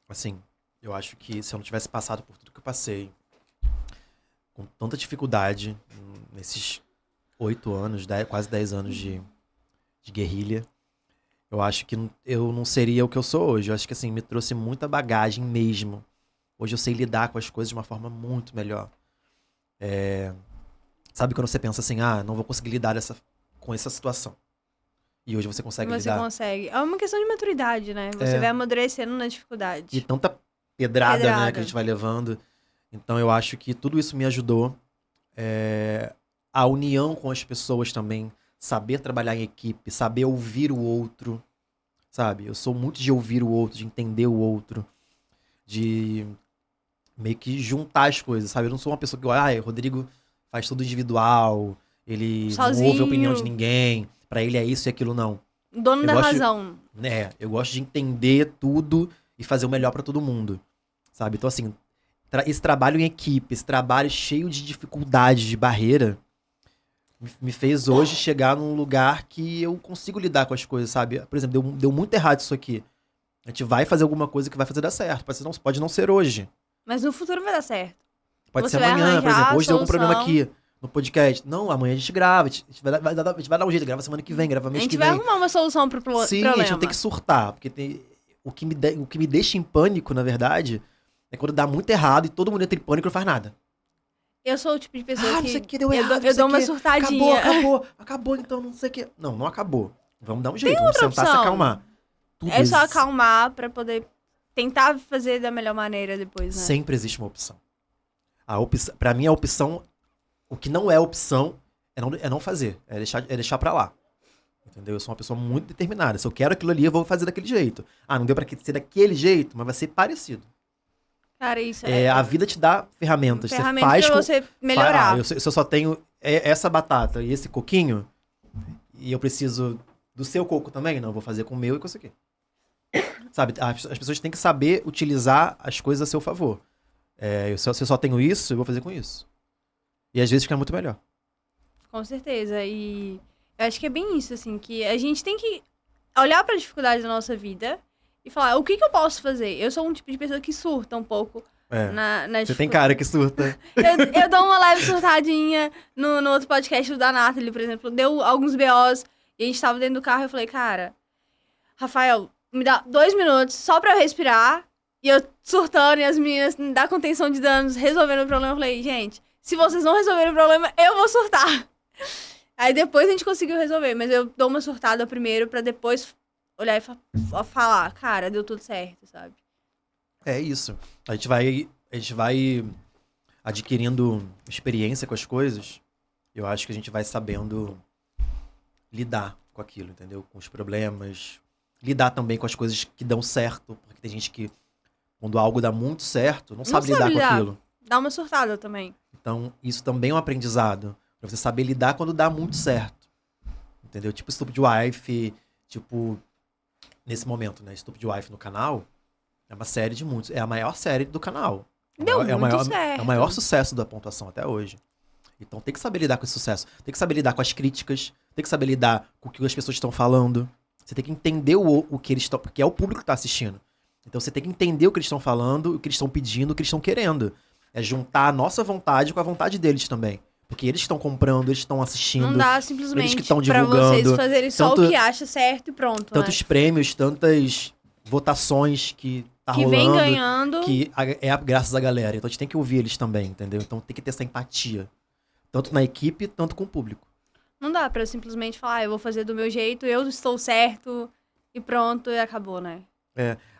Assim, eu acho que se eu não tivesse passado por tudo que eu passei, com tanta dificuldade, nesses 8 anos, quase 10 anos de guerrilha, eu acho que eu não seria o que eu sou hoje. Eu acho que, assim, me trouxe muita bagagem mesmo. Hoje eu sei lidar com as coisas de uma forma muito melhor. Sabe quando você pensa assim, não vou conseguir lidar com essa situação. E hoje você consegue Você lidar. consegue. É uma questão de maturidade, né? Você vai amadurecendo na dificuldade. E tanta pedrada, né, que a gente vai levando. Então eu acho que tudo isso me ajudou. A união com as pessoas também. Saber trabalhar em equipe, saber ouvir o outro. Sabe? Eu sou muito de ouvir o outro, de entender o outro. De meio que juntar as coisas, sabe? Eu não sou uma pessoa que, Rodrigo faz tudo individual, ele Sozinho. não ouve a opinião de ninguém, pra ele é isso e aquilo, não. Dono Eu da gosto- razão. Eu gosto de entender tudo e fazer o melhor pra todo mundo, sabe? Então, assim, esse trabalho em equipe, esse trabalho cheio de dificuldades, de barreira, me fez hoje chegar num lugar que eu consigo lidar com as coisas, sabe? Por exemplo, deu muito errado isso aqui. A gente vai fazer alguma coisa que vai fazer dar certo. Pode não ser hoje. Mas no futuro vai dar certo. Pode Você ser vai amanhã, por arranjar exemplo. Hoje a deu algum problema solução. aqui no podcast. Não, amanhã a gente grava, a gente vai dar um jeito, grava semana que vem, grava A mês gente que vai vem. arrumar uma solução pro Sim, problema. a gente não tem que surtar, porque o que me deixa em pânico, na verdade, é quando dá muito errado e todo mundo entra em pânico e não faz nada. Eu sou o tipo de pessoa Não que sei o que deu errado, eu dou uma surtadinha. Acabou, então não sei o que. Não acabou. Vamos dar um jeito, vamos outra sentar e se opção. acalmar. Tudo É só existe. acalmar pra poder tentar fazer da melhor maneira depois, né? Sempre existe uma opção. Pra mim, a opção, o que não é opção, é não fazer, é deixar pra lá. Entendeu? Eu sou uma pessoa muito determinada. Se eu quero aquilo ali, eu vou fazer daquele jeito. Ah, não deu pra ser daquele jeito, mas vai ser parecido. Cara, isso A vida te dá ferramentas. ferramenta Você faz pra você melhorar. se eu só tenho essa batata e esse coquinho, e eu preciso do seu coco também, não, eu vou fazer com o meu e com isso aqui. Sabe, as pessoas têm que saber utilizar as coisas a seu favor. Se eu só tenho isso, eu vou fazer com isso. E às vezes fica muito melhor. Com certeza. E eu acho que é bem isso, assim, que a gente tem que olhar pra dificuldade da nossa vida e falar, o que eu posso fazer? Eu sou um tipo de pessoa que surta um pouco na Você tem cara que surta. eu dou uma leve surtadinha no outro podcast da Nathalie, por exemplo. Deu alguns BOs e a gente tava dentro do carro e eu falei, cara, Rafael, me dá 2 minutos só pra eu respirar. E eu surtando e as meninas da contenção de danos resolvendo o problema. Eu falei, gente, se vocês não resolverem o problema, eu vou surtar. Aí depois a gente conseguiu resolver, mas eu dou uma surtada primeiro pra depois olhar e falar, cara, deu tudo certo, sabe? É isso. A gente vai adquirindo experiência com as coisas. Eu acho que a gente vai sabendo lidar com aquilo, entendeu? Com os problemas. Lidar também com as coisas que dão certo. Porque tem gente que, quando algo dá muito certo, não sabe lidar com aquilo. Dá uma surtada também. Então, isso também é um aprendizado. Pra você saber lidar quando dá muito certo. Entendeu? Tipo Stupid Wife, tipo... Nesse momento, né? Stupid Wife no canal é uma série de muitos. É a maior série do canal. Deu muito certo. É o maior sucesso da pontuação até hoje. Então tem que saber lidar com esse sucesso. Tem que saber lidar com as críticas. Tem que saber lidar com o que as pessoas estão falando. Você tem que entender o que eles estão... Porque é o público que tá assistindo. Então você tem que entender o que eles estão falando, o que eles estão pedindo, o que eles estão querendo. É juntar a nossa vontade com a vontade deles também. Porque eles estão comprando, eles estão assistindo. Não dá eles simplesmente que estão pra divulgando. vocês fazerem só o que acha certo e pronto, Tantos prêmios, tantas votações que tá que rolando. vem ganhando. Que graças à galera. Então a gente tem que ouvir eles também, entendeu? Então tem que ter essa empatia. Tanto na equipe, tanto com o público. Não dá pra simplesmente falar, eu vou fazer do meu jeito, eu estou certo e pronto, e acabou, né?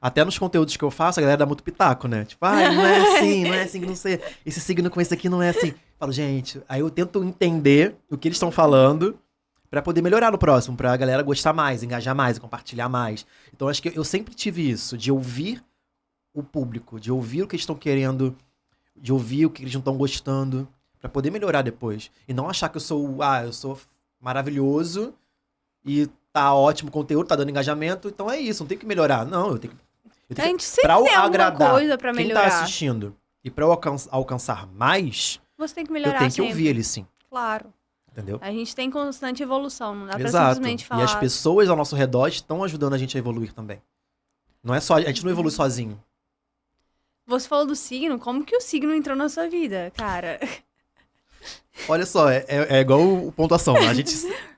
Até nos conteúdos que eu faço, a galera dá muito pitaco, né? Tipo, não é assim, que não sei. Esse signo com esse aqui não é assim. Falo, gente, aí eu tento entender o que eles estão falando pra poder melhorar no próximo, pra galera gostar mais, engajar mais, compartilhar mais. Então acho que eu sempre tive isso, de ouvir o público, de ouvir o que eles estão querendo, de ouvir o que eles não estão gostando, pra poder melhorar depois. E não achar que eu sou maravilhoso e tá ótimo conteúdo, tá dando engajamento, então é isso, não tem que melhorar. Não, eu tenho que a gente sempre tem alguma coisa pra melhorar. Quem tá assistindo e pra eu alcançar mais, você tem que melhorar eu tenho sempre. que ouvir ele sim. Claro. Entendeu? A gente tem constante evolução, não dá pra Exato. simplesmente falar... E as pessoas ao nosso redor estão ajudando a gente a evoluir também. Não é só, a gente não evolui sozinho. Você falou do signo, como que o signo entrou na sua vida, cara? Olha só, é igual o pontuação. A gente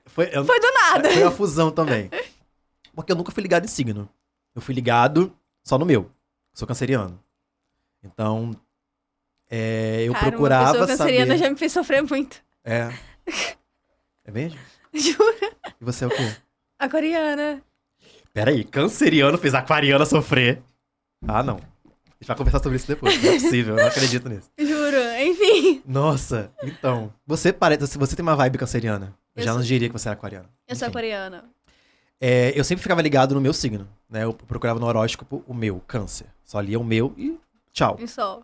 foi do nada. Foi a fusão também. Porque eu nunca fui ligado em signo. Eu fui ligado só no meu. Sou canceriano. Então, eu procurava uma pessoa canceriana saber... já me fez sofrer muito. É mesmo? Jura? E você é o quê? Aquariana. Peraí, canceriano fez aquariana sofrer. Ah, não. A gente vai conversar sobre isso depois. Não é possível, eu não acredito nisso. Juro, enfim. Nossa, então. Você tem uma vibe canceriana. Eu já não diria que você é aquariana. Eu sou aquariana. Eu sempre ficava ligado no meu signo, né? Eu procurava no horóscopo o meu, câncer. Só lia o meu e tchau. E só.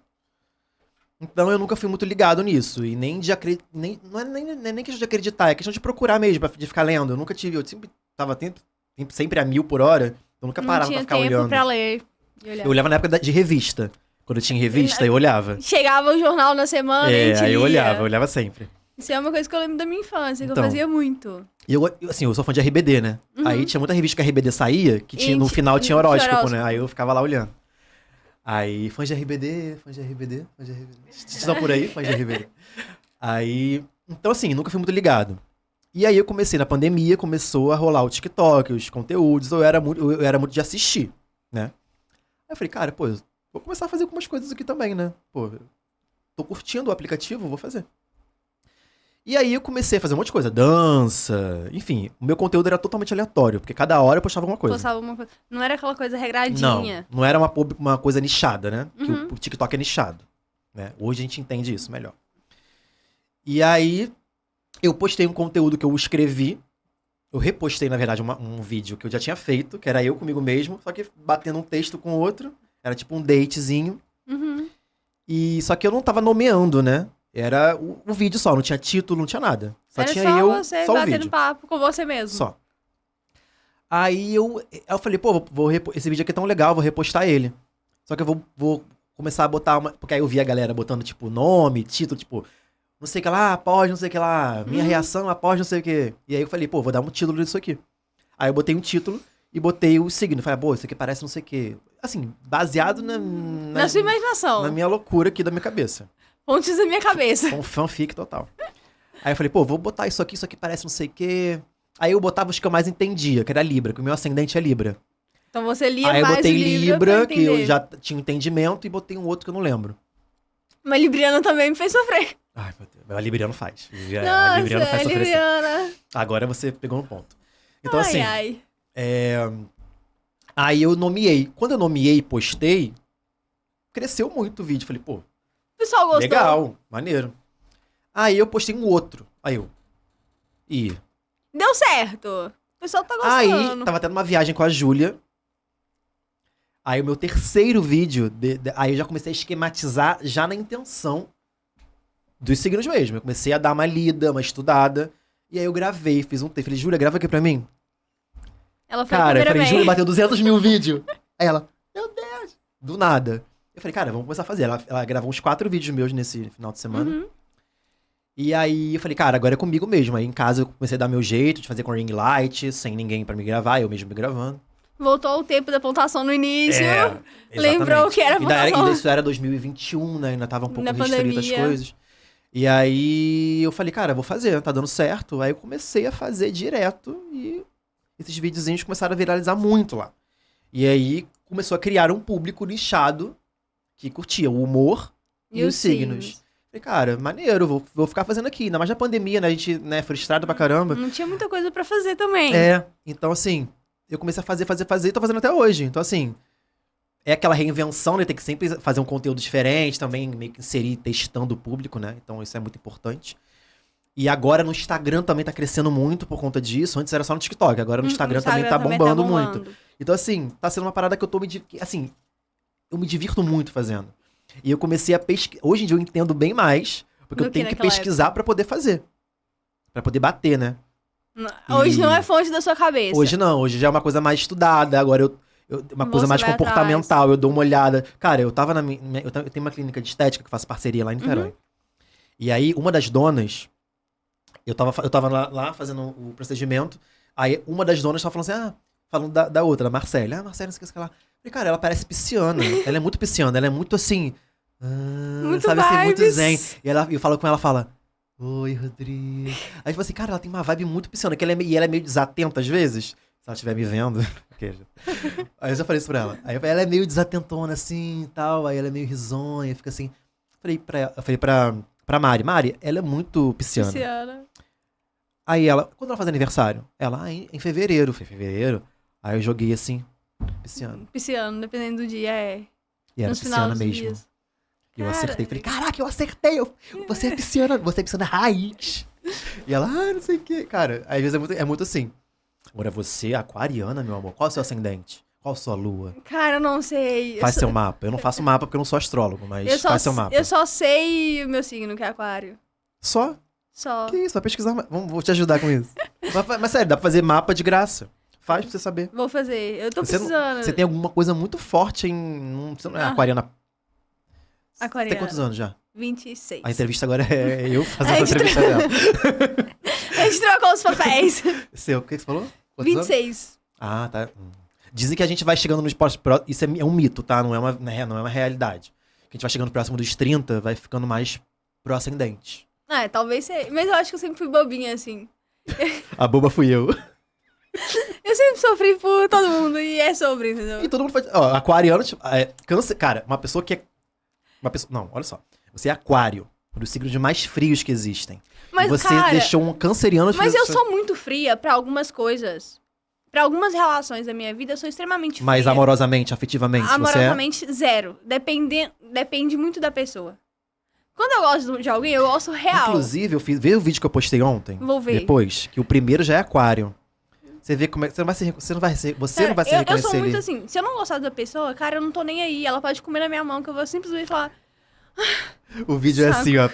Então eu nunca fui muito ligado nisso. E nem de acreditar. Não é nem questão de acreditar, é questão de procurar mesmo, de ficar lendo. Eu nunca tive. Eu sempre tava sempre a 1000 por hora. Eu nunca parava pra ficar olhando. Não tinha tempo pra ler. Eu olhava na época de revista. Quando eu tinha revista, eu olhava. Chegava o jornal na semana e a gente aí eu lia. olhava sempre. Isso é uma coisa que eu lembro da minha infância, que Então, eu fazia muito. E eu sou fã de RBD, né? Uhum. Aí tinha muita revista que a RBD saía, que no final tinha horóscopo, né? Aí eu ficava lá olhando. Aí, fãs de RBD. Vocês estão por aí, fãs de RBD. Aí, Então, assim, nunca fui muito ligado. E aí eu comecei na pandemia, começou a rolar o TikTok, os conteúdos, eu era muito de assistir, né? Aí eu falei, cara, pô, eu vou começar a fazer algumas coisas aqui também, né? Pô, eu tô curtindo o aplicativo, vou fazer. E aí eu comecei a fazer um monte de coisa, dança, enfim. O meu conteúdo era totalmente aleatório, porque cada hora eu postava uma coisa. Postava uma coisa. Não era aquela coisa Não, regradinha. não era uma coisa nichada, né? Que Uhum. o TikTok é nichado, né? Hoje a gente entende isso melhor. E aí eu postei um conteúdo que eu escrevi. Eu repostei, na verdade, um vídeo que eu já tinha feito, que era eu comigo mesmo, só que batendo um texto com o outro. Era tipo um datezinho. Uhum. E só que eu não tava nomeando, né? Era o vídeo só, não tinha título, não tinha nada. Só Era tinha só eu, você só o batendo vídeo. papo com você mesmo. Só. Aí eu falei, pô, esse vídeo aqui é tão legal, vou repostar ele. Só que eu vou começar a botar uma. Porque aí eu vi a galera botando, tipo, nome, título, tipo, não sei o que lá, após não sei o que lá, minha reação após não sei o que. E aí eu falei, pô, vou dar um título disso aqui. Aí eu botei um título e botei o signo. Falei, pô, isso aqui parece não sei o que. Assim, baseado Na sua imaginação. na minha loucura aqui da minha cabeça. Fontes da minha cabeça. Um fanfic total. Aí eu falei, pô, vou botar isso aqui parece não sei o quê. Aí eu botava os que eu mais entendia, que era Libra, que o meu ascendente é Libra. Então você lia Aí eu mais botei o Libra, pra que eu entender. já tinha um entendimento, e botei um outro que eu não lembro. Mas Libriana também me fez sofrer. Ai, meu Deus. A Libriano faz. A Nossa, Libriano faz sofrer. Sim. Libriana. Agora você pegou no ponto. Então, Ai, assim, ai. aí eu nomeei. Quando eu nomeei e postei, cresceu muito o vídeo. Falei, pô, O pessoal gostou. legal, maneiro. Aí eu postei um outro. Aí eu. Ih. Deu certo. O pessoal tá Aí, gostando. tava tendo uma viagem com a Júlia. Aí o meu terceiro vídeo, aí eu já comecei a esquematizar já na intenção dos signos mesmo. Eu comecei a dar uma lida, uma estudada. E aí eu gravei, fiz um texto. Falei, Júlia, grava aqui pra mim. Ela foi a Cara, eu primeira falei, vez. Júlia, bateu 200 mil vídeos. Aí ela, meu Deus. Do nada. Eu falei, cara, vamos começar a fazer. Ela gravou uns 4 vídeos meus nesse final de semana. Uhum. E aí eu falei, cara, agora é comigo mesmo. Aí em casa eu comecei a dar meu jeito de fazer com ring light, sem ninguém pra me gravar, eu mesmo me gravando. Voltou o tempo da pontuação no início. É, Lembrou que era pontuação. Isso era 2021, né? Ainda tava um pouco Na restrito as pandemia. coisas. E aí eu falei, cara, vou fazer, tá dando certo. Aí eu comecei a fazer direto e esses videozinhos começaram a viralizar muito lá. E aí começou a criar um público nichado que curtia o humor e os signos. Falei, cara, maneiro, vou ficar fazendo aqui. Ainda mais na pandemia, né? A gente, né, frustrado pra caramba. Não tinha muita coisa pra fazer também. É, então assim, eu comecei a fazer e tô fazendo até hoje. Então assim, é aquela reinvenção, né? Tem que sempre fazer um conteúdo diferente, também meio que inserir, testando o público, né? Então isso é muito importante. E agora no Instagram também tá crescendo muito por conta disso. Antes era só no TikTok, agora no Instagram também tá bombando muito. Então assim, tá sendo uma parada que eu tô assim, eu me divirto muito fazendo. E eu comecei a pesquisar. Hoje em dia eu entendo bem mais, porque Do eu tenho que que naquela pesquisar pra poder fazer. Pra poder bater, né? Hoje não é fonte da sua cabeça. Hoje não, hoje já é uma coisa mais estudada, agora uma coisa Você mais vai comportamental, eu dou uma olhada. Cara, eu tava eu tenho uma clínica de estética que faço parceria lá em Niterói. E aí, uma das donas, eu tava lá fazendo o procedimento, aí uma das donas tava falando assim, falando da outra, da Marcele. Marcele, não sei o que lá. Falei, cara, ela parece pisciana, ela é muito pisciana, ela é muito assim, Muito sabe assim, muito vibes. zen. E eu falo com ela, fala... Oi, Rodrigo. Aí, tipo assim, cara, ela tem uma vibe muito pisciana, que ela é meio desatenta às vezes. Se ela estiver me vendo. Aí eu já falei isso pra ela. Aí ela é meio desatentona, assim, e tal. Aí ela é meio risonha, fica assim. Falei pra Mari, ela é muito pisciana. Aí ela, quando ela faz aniversário? Ela, em fevereiro. Foi fevereiro. Aí eu joguei assim, pisciana. Pisciano, dependendo do dia, é. E era Nos pisciana finais dos mesmo. dias. E eu Cara, acertei. Falei, caraca, eu acertei. Você é pisciana raiz. E ela, não sei o que. Cara, às vezes é muito assim. Agora você, aquariana, meu amor, qual é o seu ascendente? Qual a sua lua? Cara, eu não sei. Faz seu mapa. Eu não faço mapa porque eu não sou astrólogo, mas faz seu mapa. Eu só sei o meu signo, que é aquário. Só? Só. Que isso, vai pesquisar. Vou te ajudar com isso. mas sério, dá pra fazer mapa de graça. Faz pra você saber. Vou fazer. Eu tô Você precisando. Você tem alguma coisa muito forte em... Você não é aquariana. Você Aquariana. tem quantos anos já? 26. A entrevista agora é eu fazendo A a gente entrevista dela. A gente trocou os papéis. Seu, o que você falou? Quantos anos? 26. Ah, tá. Dizem que a gente vai chegando nos isso é um mito, tá? Não é uma realidade. Que a gente vai chegando próximo dos 30, vai ficando mais pro ascendente. Talvez seja. Mas eu acho que eu sempre fui bobinha, assim. A boba fui eu. Eu sempre sofri por todo mundo e é sobre, entendeu? E todo mundo faz. Ó, aquariano, tipo, câncer. Cara, uma pessoa que é. Uma pessoa. Não, olha só. Você é aquário, um dos signos mais frios que existem. Mas, você cara, deixou um canceriano. Mas eu sou muito fria pra algumas coisas. Pra algumas relações da minha vida, eu sou extremamente fria. Mas amorosamente, afetivamente, amorosamente, zero. Depende muito da pessoa. Quando eu gosto de alguém, eu gosto real. Inclusive, vê o vídeo que eu postei ontem. Vou ver. Depois, que o primeiro já é aquário. Você vê como é que você não vai se reconhecer Eu sou muito assim, se eu não gostar da pessoa, cara, eu não tô nem aí. Ela pode comer na minha mão, que eu vou simplesmente falar. O vídeo Saco. é assim, ó.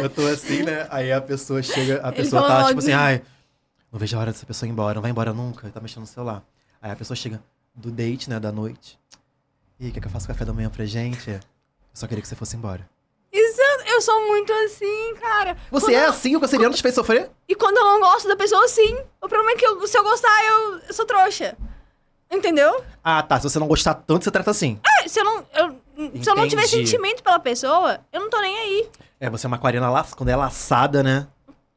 Eu tô assim, né? Aí a pessoa chega, a pessoa fala tá mal tipo de- assim, ai, não vejo a hora dessa pessoa ir embora, não vai embora nunca, tá mexendo no celular. Aí a pessoa chega do date, né, da noite. E aí, quer que eu faça café da manhã pra gente? Eu só queria que você fosse embora. Eu sou muito assim, cara. Você é assim? O canceriano te fez sofrer? E quando eu não gosto da pessoa, sim. O problema é que se eu gostar, eu sou trouxa. Entendeu? Ah, tá. Se você não gostar tanto, você trata assim. Se eu não tiver Entendi. sentimento pela pessoa, eu não tô nem aí. Você é uma aquariana, quando é laçada, né?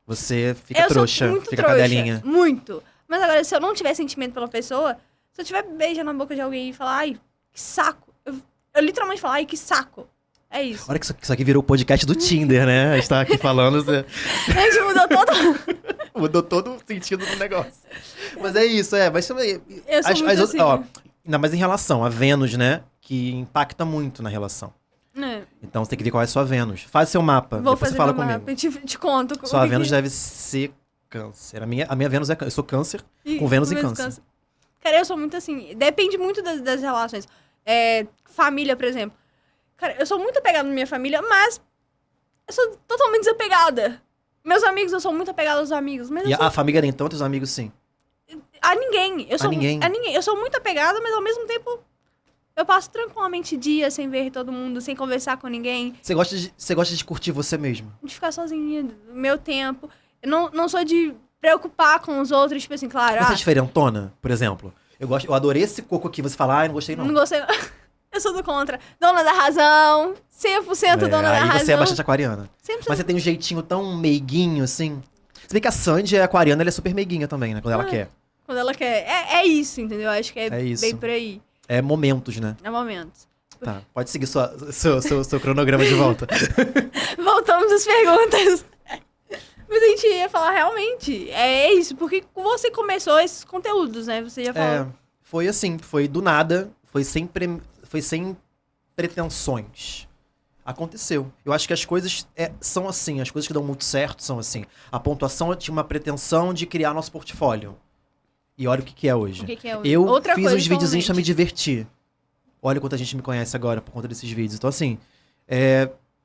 Você fica eu trouxa, sou muito fica trouxa. cadelinha. Muito. Mas agora, se eu não tiver sentimento pela pessoa, se eu tiver beijo na boca de alguém e falar, ai, que saco. Eu literalmente falo, ai, que saco. É isso. Olha que isso aqui virou o podcast do Tinder, né? A gente tá aqui falando, A gente mudou todo. mudou todo o sentido do negócio. Mas é isso, Mas também. Eu sou muito assim. Ainda mais em relação a Vênus, né? Que impacta muito na relação. É. Então você tem que ver qual é a sua Vênus. Faz seu mapa, Vou depois fazer você fala meu comigo. mapa e te conto. Sua Vênus deve ser câncer. A minha Vênus é câncer. Eu sou câncer com Vênus em câncer. Cara, eu sou muito assim. Depende muito das relações. Família, por exemplo. Cara, eu sou muito apegada na minha família, mas eu sou totalmente desapegada. Meus amigos, eu sou muito apegada aos amigos. Mas E a família nem tanto, os amigos sim. a ninguém. Eu sou, ninguém. A ninguém. Eu sou muito apegada, mas ao mesmo tempo eu passo tranquilamente dias sem ver todo mundo, sem conversar com ninguém, Você gosta de curtir você mesmo. de ficar sozinha, meu tempo. Eu não sou de preocupar com os outros, tipo assim, claro. Você é diferentona, por exemplo. Eu adorei esse coco aqui. Você fala, não gostei não. Não gostei. Eu sou do contra. Dona da razão. 100% dona da razão. Aí você é bastante aquariana. 100%. Mas você tem um jeitinho tão meiguinho, assim. Se bem que a Sandy é aquariana, ela é super meiguinha também, né? Quando ela quer. Quando ela quer. É isso, entendeu? Acho que é isso. bem por aí. É momentos, né? É momentos. Tá. Pode seguir seu cronograma de volta. Voltamos às perguntas. Mas a gente ia falar realmente. É isso, porque você começou esses conteúdos, né? Você já falou. Foi assim, foi do nada, foi sem pretensões. Aconteceu. Eu acho que as coisas são assim, as coisas que dão muito certo são assim. A pontuação tinha uma pretensão de criar nosso portfólio. E olha o que é hoje. O que é hoje? Eu Outra fiz coisa uns videozinhos pra me totalmente. divertir. Olha quanta gente me conhece agora por conta desses vídeos. Então, assim,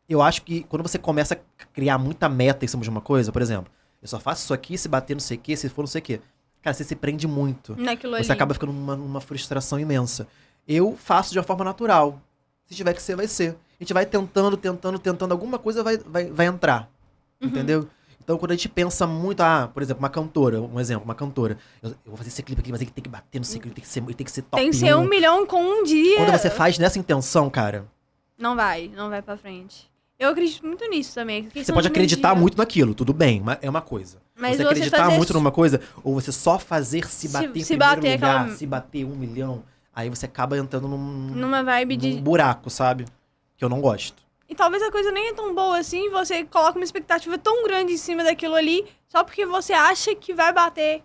eu acho que quando você começa a criar muita meta em cima de uma coisa, por exemplo, eu só faço isso aqui se bater não sei o quê, se for não sei o quê. Cara, você se prende muito. Naquilo ali. Você acaba ficando numa frustração imensa. Eu faço de uma forma natural. Se tiver que ser, vai ser. A gente vai tentando, alguma coisa vai entrar. Entendeu? Então, quando a gente pensa muito, por exemplo, um exemplo, uma cantora. Eu vou fazer esse clipe aqui, mas ele tem que bater, não sei o que, ele tem que ser top Tem que ser 1 milhão com um dia. Quando você faz nessa intenção, cara, Não vai pra frente. Eu acredito muito nisso também. você pode acreditar muito naquilo, tudo bem, mas é uma coisa. Mas você você acreditar fazer muito numa coisa, ou você só fazer se bater em se primeiro bater lugar, aquela- se bater 1 milhão, aí você acaba entrando Numa vibe num de... buraco, sabe? Que eu não gosto. E talvez a coisa nem é tão boa assim, você coloca uma expectativa tão grande em cima daquilo ali, só porque você acha que vai bater.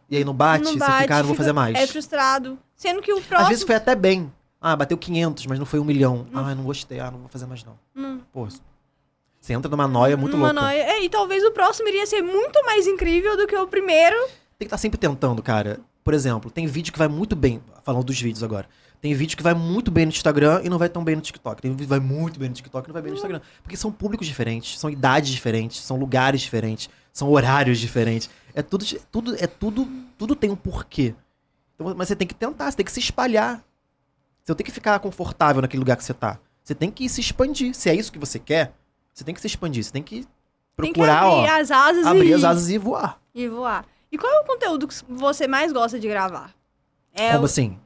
E aí não bate, Não você bate, fica, não vou fazer mais. É frustrado. Sendo que o Às próximo... vezes foi até bem. Bateu 500, mas não foi 1 milhão. Não. Não gostei, não vou fazer mais não. Não. Pô, você entra numa noia muito Numa louca. noia. E talvez o próximo iria ser muito mais incrível do que o primeiro. Tem que estar sempre tentando, cara. Por exemplo, tem vídeo que vai muito bem, falando dos vídeos agora. Tem vídeo que vai muito bem no Instagram e não vai tão bem no TikTok. Tem vídeo que vai muito bem no TikTok e não vai bem no Instagram. Porque são públicos diferentes, são idades diferentes, são lugares diferentes, são horários diferentes. Tudo tem um porquê. Então, mas você tem que tentar, você tem que se espalhar. Você não tem que ficar confortável naquele lugar que você tá. Você tem que se expandir. Se é isso que você quer, você tem que se expandir. Você tem que procurar, Tem que abrir as asas abrir as asas e voar. e voar. E qual é o conteúdo que você mais gosta de gravar? Como assim?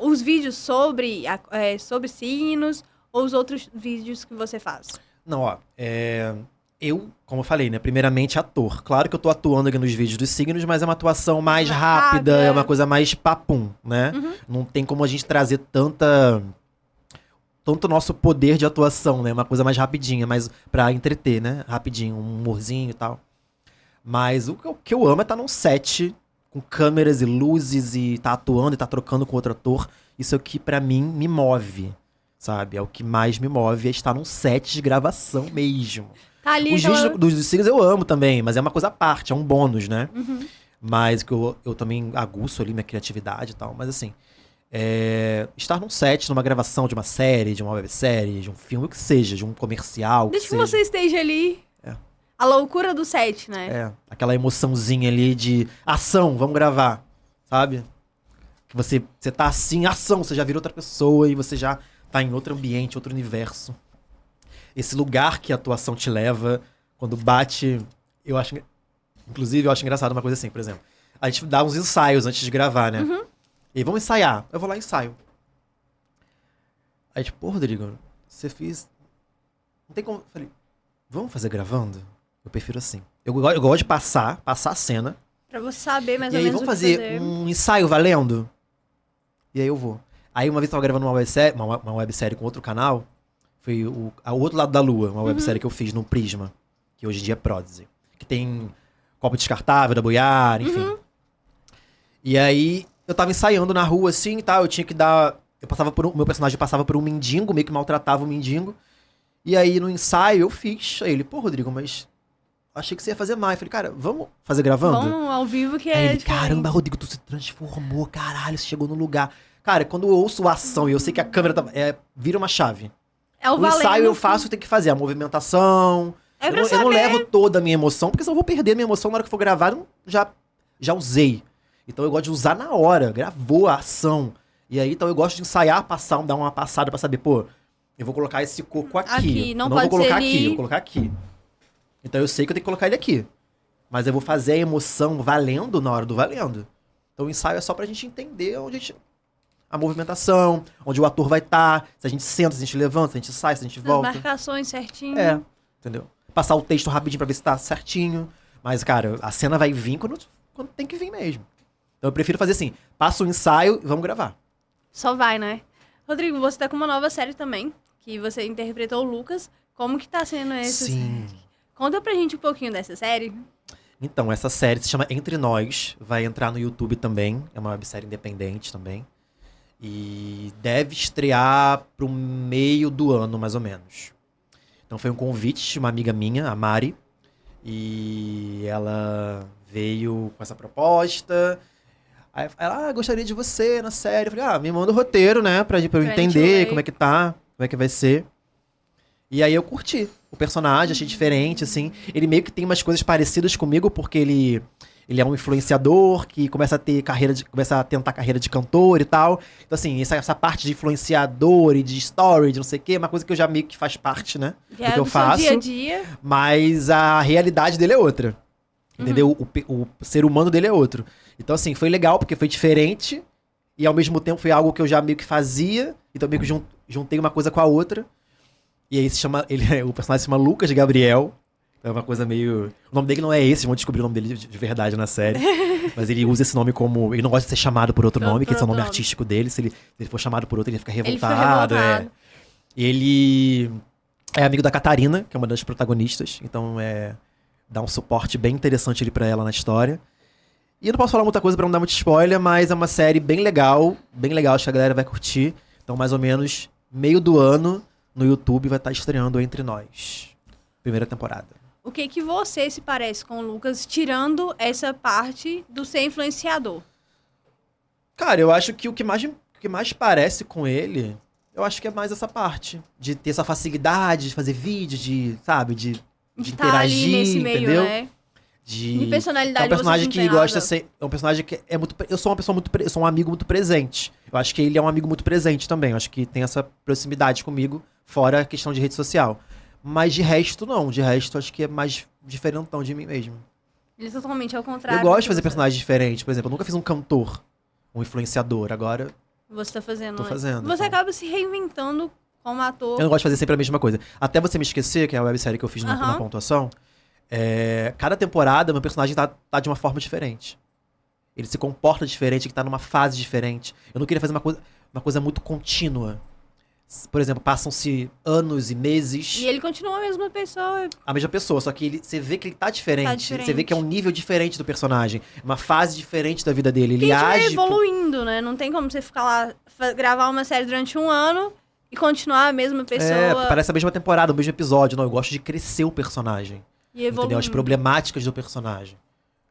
Os vídeos sobre signos ou os outros vídeos que você faz? Não, ó, eu, como eu falei, né, primeiramente ator. Claro que eu tô atuando aqui nos vídeos dos signos, mas é uma atuação mais rápida, é uma coisa mais papum, né? Não tem como a gente trazer tanto nosso poder de atuação, né? Uma coisa mais rapidinha, mais pra entreter, né? Rapidinho, um humorzinho e tal. Mas o que eu amo é estar num set com câmeras e luzes e tá atuando e tá trocando com outro ator. Isso é o que pra mim me move, sabe? É o que mais me move, é estar num set de gravação mesmo. Tá ali Os vídeos dos signos eu amo também, mas é uma coisa à parte, é um bônus, né? Mas que eu também aguço ali minha criatividade e tal. Mas assim, estar num set, numa gravação de uma série, de uma websérie, de um filme, o que seja, de um comercial, Desde que seja. você esteja ali. A loucura do set, né? Aquela emoçãozinha ali de ação, vamos gravar, sabe? Que você tá assim, ação, você já vira outra pessoa e você já tá em outro ambiente, outro universo. Esse lugar que a atuação te leva, quando bate, inclusive eu acho engraçado uma coisa assim, por exemplo, a gente dá uns ensaios antes de gravar, né? E aí, vamos ensaiar. Eu vou lá e ensaio. Aí tipo, pô, Rodrigo, você fez... Não tem como... Eu falei, vamos fazer gravando? Eu prefiro assim. Eu gosto de passar a cena. Pra você saber mais E ou aí, menos vamos o que fazer um ensaio valendo? E aí eu vou. Aí uma vez eu tava gravando uma websérie com outro canal. Foi o Outro Lado da Lua, uma websérie que eu fiz no Prisma. Que hoje em dia é Prodigy. Que tem copo descartável da Boiar, enfim. E aí eu tava ensaiando na rua assim e tal. Eu tinha que dar... meu personagem passava por um mendigo, meio que maltratava o mendigo. E aí no ensaio eu fiz. Aí ele, pô, Rodrigo, mas... Achei que você ia fazer mais. Falei, cara, vamos fazer gravando? Vamos ao vivo que Aí é ele, diferente. caramba, Rodrigo, tu se transformou, caralho, você chegou no lugar. Cara, quando eu ouço a ação e eu sei que a câmera vira uma chave. É o O valendo. ensaio eu faço, tem que fazer a movimentação. É pra Eu não saber. levo toda a minha emoção, porque senão eu vou perder a minha emoção na hora que for gravar, eu já usei. Então eu gosto de usar na hora, gravou a ação. E aí, então eu gosto de ensaiar, dar uma passada pra saber, pô, eu vou colocar esse coco aqui. Aqui, não eu não pode vou colocar ser aqui, ali. eu vou colocar aqui. Então eu sei que eu tenho que colocar ele aqui. Mas eu vou fazer a emoção valendo na hora do valendo. Então o ensaio é só pra gente entender a movimentação, onde o ator vai estar, se a gente senta, se a gente levanta, se a gente sai, se a gente As volta. marcações certinho. Entendeu? Passar o texto rapidinho pra ver se tá certinho. Mas, cara, a cena vai vir quando tem que vir mesmo. Então eu prefiro fazer assim, passa o ensaio e vamos gravar. Só vai, né? Rodrigo, você tá com uma nova série também, que você interpretou o Lucas. Como que tá sendo essa? Sim. Conta pra gente um pouquinho dessa série. Então, essa série se chama Entre Nós, vai entrar no YouTube também, é uma websérie independente também. E deve estrear pro meio do ano, mais ou menos. Então foi um convite de uma amiga minha, a Mari, e ela veio com essa proposta. Aí ela, gostaria de você na série. Eu falei, me manda o roteiro, né, pra eu entender como é que tá, como é que vai ser. E aí eu curti o personagem, achei diferente, assim. Ele meio que tem umas coisas parecidas comigo, porque ele é um influenciador que começa a tentar carreira de cantor e tal. Então, assim, essa parte de influenciador e de story, de não sei o quê, é uma coisa que eu já meio que faz parte, né? Já do que eu do faço. seu dia a dia. Mas a realidade dele é outra. Entendeu? O ser humano dele é outro. Então, assim, foi legal, porque foi diferente. E ao mesmo tempo foi algo que eu já meio que fazia. Então, meio que juntei uma coisa com a outra. E aí o personagem se chama Lucas Gabriel. É uma coisa meio... O nome dele não é esse, vão descobrir o nome dele de verdade na série. Mas ele usa esse nome como... Ele não gosta de ser chamado por outro nome, que esse é o nome artístico dele. Se ele for chamado por outro, ele fica revoltado. Ele é amigo da Catarina, que é uma das protagonistas. Então, dá um suporte bem interessante ali pra ela na história. E eu não posso falar muita coisa pra não dar muito spoiler, mas é uma série bem legal, acho que a galera vai curtir. Então, mais ou menos, meio do ano, no YouTube vai estar estreando Entre Nós. Primeira temporada. O que você se parece com o Lucas, tirando essa parte do ser influenciador? Cara, eu acho que o que mais parece com ele, eu acho que é mais essa parte. De ter essa facilidade de fazer vídeo, de interagir, ali nesse meio, entendeu? né? De personalidade, é um personagem você que não tem gosta nada. de ser... É um personagem que é muito... Eu sou uma pessoa eu sou um amigo muito presente. Eu acho que ele é um amigo muito presente também. Eu acho que tem essa proximidade comigo, fora a questão de rede social. Mas de resto, não. De resto, acho que é mais diferentão de mim mesmo. Ele é totalmente ao contrário. Eu gosto de do que fazer você- personagens diferentes. Por exemplo, eu nunca fiz um cantor, um influenciador. Agora, Você tá fazendo. tô né? fazendo. Você então. acaba se reinventando como ator. Eu não gosto de fazer sempre a mesma coisa. Até Você Me Esquecer, que é a websérie que eu fiz na pontuação, cada temporada meu personagem tá de uma forma diferente. Ele se comporta diferente, ele tá numa fase diferente. Eu não queria fazer uma coisa muito contínua. Por exemplo, passam-se anos e meses. E ele continua a mesma pessoa. A mesma pessoa, só que você vê que ele tá diferente. Você vê que é um nível diferente do personagem. Uma fase diferente da vida dele. Ele age... vai evoluindo, né? Não tem como você ficar lá, gravar uma série durante um ano e continuar a mesma pessoa. Parece a mesma temporada, o mesmo episódio. Não, eu gosto de crescer o personagem. E evoluindo. Entendeu? As problemáticas do personagem.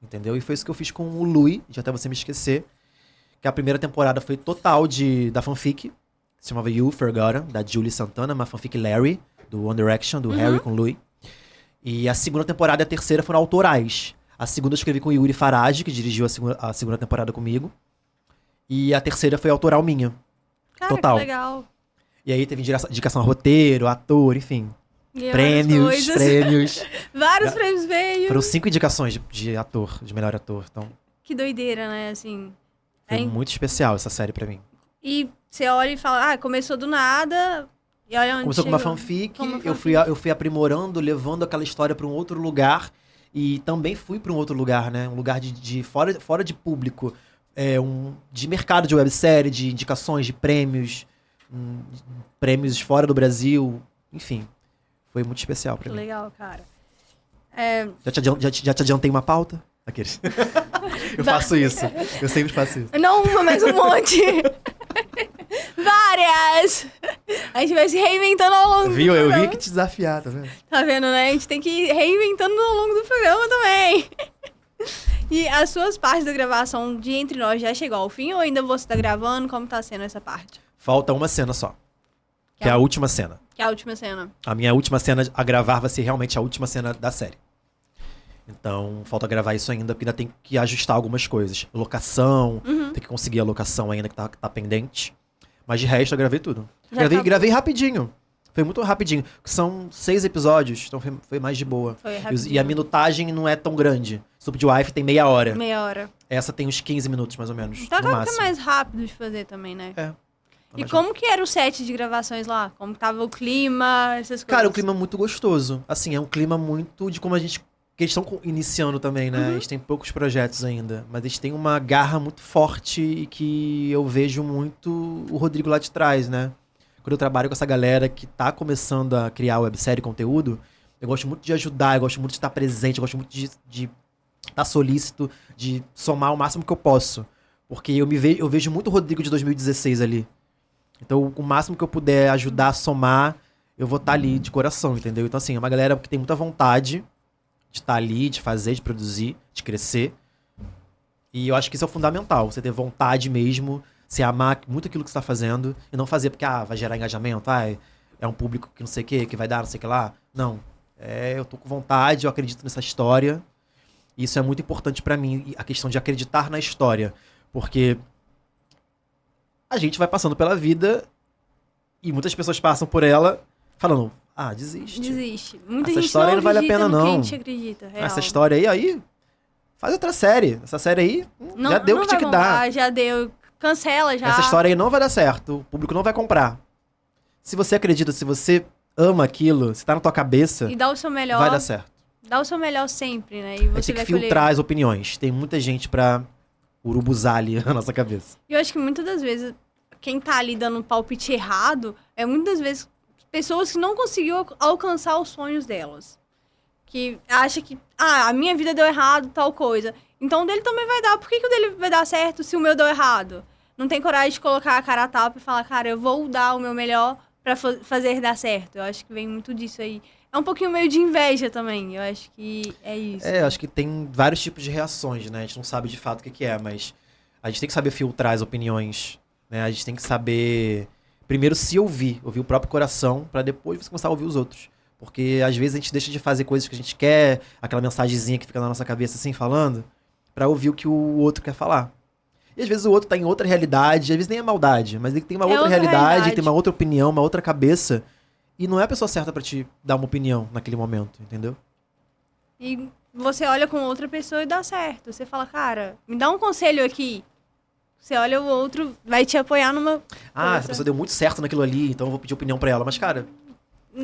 Entendeu? E foi isso que eu fiz com o Louis, de Até Você Me Esquecer. Que a primeira temporada foi total da fanfic. Se chamava You Forgotten, da Julie Santana, uma fanfic Larry, do One Direction, do Harry com Louis. E a segunda temporada e a terceira foram autorais. A segunda eu escrevi com o Yuri Farage, que dirigiu a segunda temporada comigo. E a terceira foi autoral minha. Cara, total. Que legal. E aí teve indicação a roteiro, ator, enfim. E prêmios. Vários prêmios veio. Foram 5 indicações de ator, de melhor ator. Então, que doideira, né? Assim. foi muito especial essa série pra mim. E você olha e fala, começou do nada. E olha onde começou chegou. com uma fanfic, eu fui aprimorando, levando aquela história pra um outro lugar. E também fui pra um outro lugar, né? Um lugar de fora de público. De mercado de websérie, de indicações, de prêmios. Prêmios fora do Brasil. Enfim, foi muito especial pra mim. Legal, cara. Já te adiantei uma pauta? Aqueles. Eu faço isso. Eu sempre faço isso. Não uma, mas um monte. Várias! A gente vai se reinventando ao longo do programa. Eu vi que te desafiar, tá vendo? Tá vendo, né? A gente tem que ir reinventando ao longo do programa também. E as suas partes da gravação de Entre Nós já chegou ao fim ou ainda você tá gravando? Como tá sendo essa parte? Falta uma cena só. Que é a última cena. Que é a última cena. A minha última cena a gravar vai ser realmente a última cena da série. Então, falta gravar isso ainda, porque ainda tem que ajustar algumas coisas. Locação, tem que conseguir a locação ainda que tá pendente. Mas de resto, eu gravei tudo. Gravei rapidinho. Foi muito rapidinho. São 6 episódios, então foi mais de boa. Foi rapidinho. E a minutagem não é tão grande. Stupid Wife tem meia hora. Meia hora. Essa tem uns 15 minutos, mais ou menos, Então no máximo. Tá mais rápido de fazer também, né? E como que era o set de gravações lá? Como tava o clima, essas coisas? Cara, o clima é muito gostoso. Assim, é um clima muito de como a gente... Porque eles estão iniciando também, né? Eles têm poucos projetos ainda. Mas eles têm uma garra muito forte e que eu vejo muito o Rodrigo lá de trás, né? Quando eu trabalho com essa galera que tá começando a criar websérie e conteúdo, eu gosto muito de ajudar, eu gosto muito de estar presente, eu gosto muito de estar solícito, de somar o máximo que eu posso. Porque eu vejo muito o Rodrigo de 2016 ali. Então, o máximo que eu puder ajudar a somar, eu vou estar ali de coração, entendeu? Então, assim, é uma galera que tem muita vontade de estar ali, de fazer, de produzir, de crescer. E eu acho que isso é o fundamental. Você ter vontade mesmo, você amar muito aquilo que você está fazendo e não fazer porque, vai gerar engajamento, é um público que não sei o que vai dar não sei o que lá. Não. Eu tô com vontade, eu acredito nessa história. E isso é muito importante pra mim, a questão de acreditar na história. Porque a gente vai passando pela vida e muitas pessoas passam por ela falando... desiste. Desiste. Muita essa gente história não não vale a pena, não. Que a gente acredita, real. Essa história aí, faz outra série. Essa série aí, já deu o que tinha que dar. Já deu. Cancela, já. Essa história aí não vai dar certo. O público não vai comprar. Se você acredita, se você ama aquilo, se tá na tua cabeça... E dá o seu melhor. Vai dar certo. Dá o seu melhor sempre, né? E você tem que filtrar as opiniões. Tem muita gente pra urubuzar ali a nossa cabeça. E eu acho que muitas das vezes, quem tá ali dando um palpite errado, muitas vezes... pessoas que não conseguiu alcançar os sonhos delas. Que acha que, a minha vida deu errado, tal coisa. Então o dele também vai dar. Por que o dele vai dar certo se o meu deu errado? Não tem coragem de colocar a cara a tapa e falar, cara, eu vou dar o meu melhor pra fazer dar certo. Eu acho que vem muito disso aí. É um pouquinho meio de inveja também. Eu acho que é isso. Eu acho que tem vários tipos de reações, né? A gente não sabe de fato o que é, mas a gente tem que saber filtrar as opiniões, né? A gente tem que saber... Primeiro se ouvir o próprio coração, pra depois você começar a ouvir os outros. Porque às vezes a gente deixa de fazer coisas que a gente quer, aquela mensagenzinha que fica na nossa cabeça assim, falando, pra ouvir o que o outro quer falar. E às vezes o outro tá em outra realidade, às vezes nem é maldade, mas ele tem uma outra realidade, tem uma outra opinião, uma outra cabeça. E não é a pessoa certa pra te dar uma opinião naquele momento, entendeu? E você olha com outra pessoa e dá certo. Você fala, cara, me dá um conselho aqui. Você olha o outro, vai te apoiar numa Ah, essa pessoa deu muito certo naquilo ali, então eu vou pedir opinião pra ela. Mas, cara,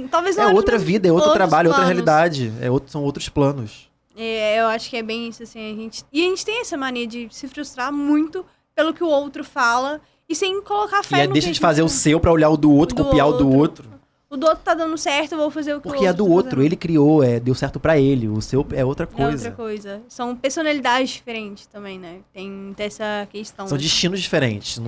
Talvez não é era outra nos vida, é outro outros trabalho, é outra planos. realidade. São outros planos. Eu acho que é bem isso, assim, E a gente tem essa mania de se frustrar muito pelo que o outro fala e sem colocar fé E no deixa que de a fazer o gente... seu pra olhar o do outro, do copiar o do outro. O do outro tá dando certo, eu vou fazer o que Porque o é outro do tá outro, fazendo. ele criou, deu certo pra ele. O seu é outra É coisa. outra coisa. São personalidades diferentes também, né? Tem essa questão. São assim. destinos diferentes.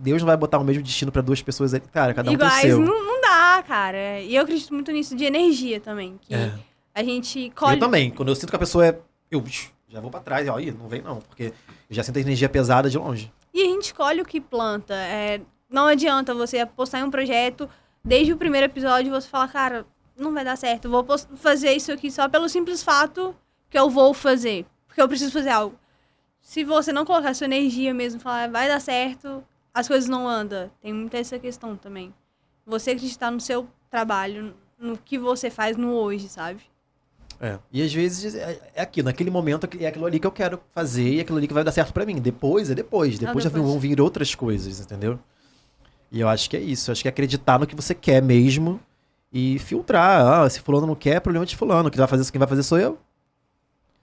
Deus não vai botar o mesmo destino pra duas pessoas. Cara, cada um tem o Iguais, seu. não dá, cara. E eu acredito muito nisso de energia também. Que É. a gente Eu colhe... também. Quando eu sinto que a pessoa é... Eu já vou pra trás. Ó, não vem não. Porque eu já sinto a energia pesada de longe. E a gente colhe o que planta. Não adianta você apostar em um projeto, desde o primeiro episódio você falar, cara, não vai dar certo. Vou fazer isso aqui só pelo simples fato que eu vou fazer. Porque eu preciso fazer algo. Se você não colocar sua energia mesmo, falar, vai dar certo, as coisas não andam. Tem muita essa questão também. Você acreditar no seu trabalho, no que você faz no hoje, sabe? E às vezes é aquilo, naquele momento é aquilo ali que eu quero fazer e aquilo ali que vai dar certo pra mim. Depois é depois. Depois já vão vir outras coisas, entendeu? E eu acho que é isso. Eu acho que é acreditar no que você quer mesmo e filtrar. Se fulano não quer, é problema de fulano. Quem vai fazer sou eu.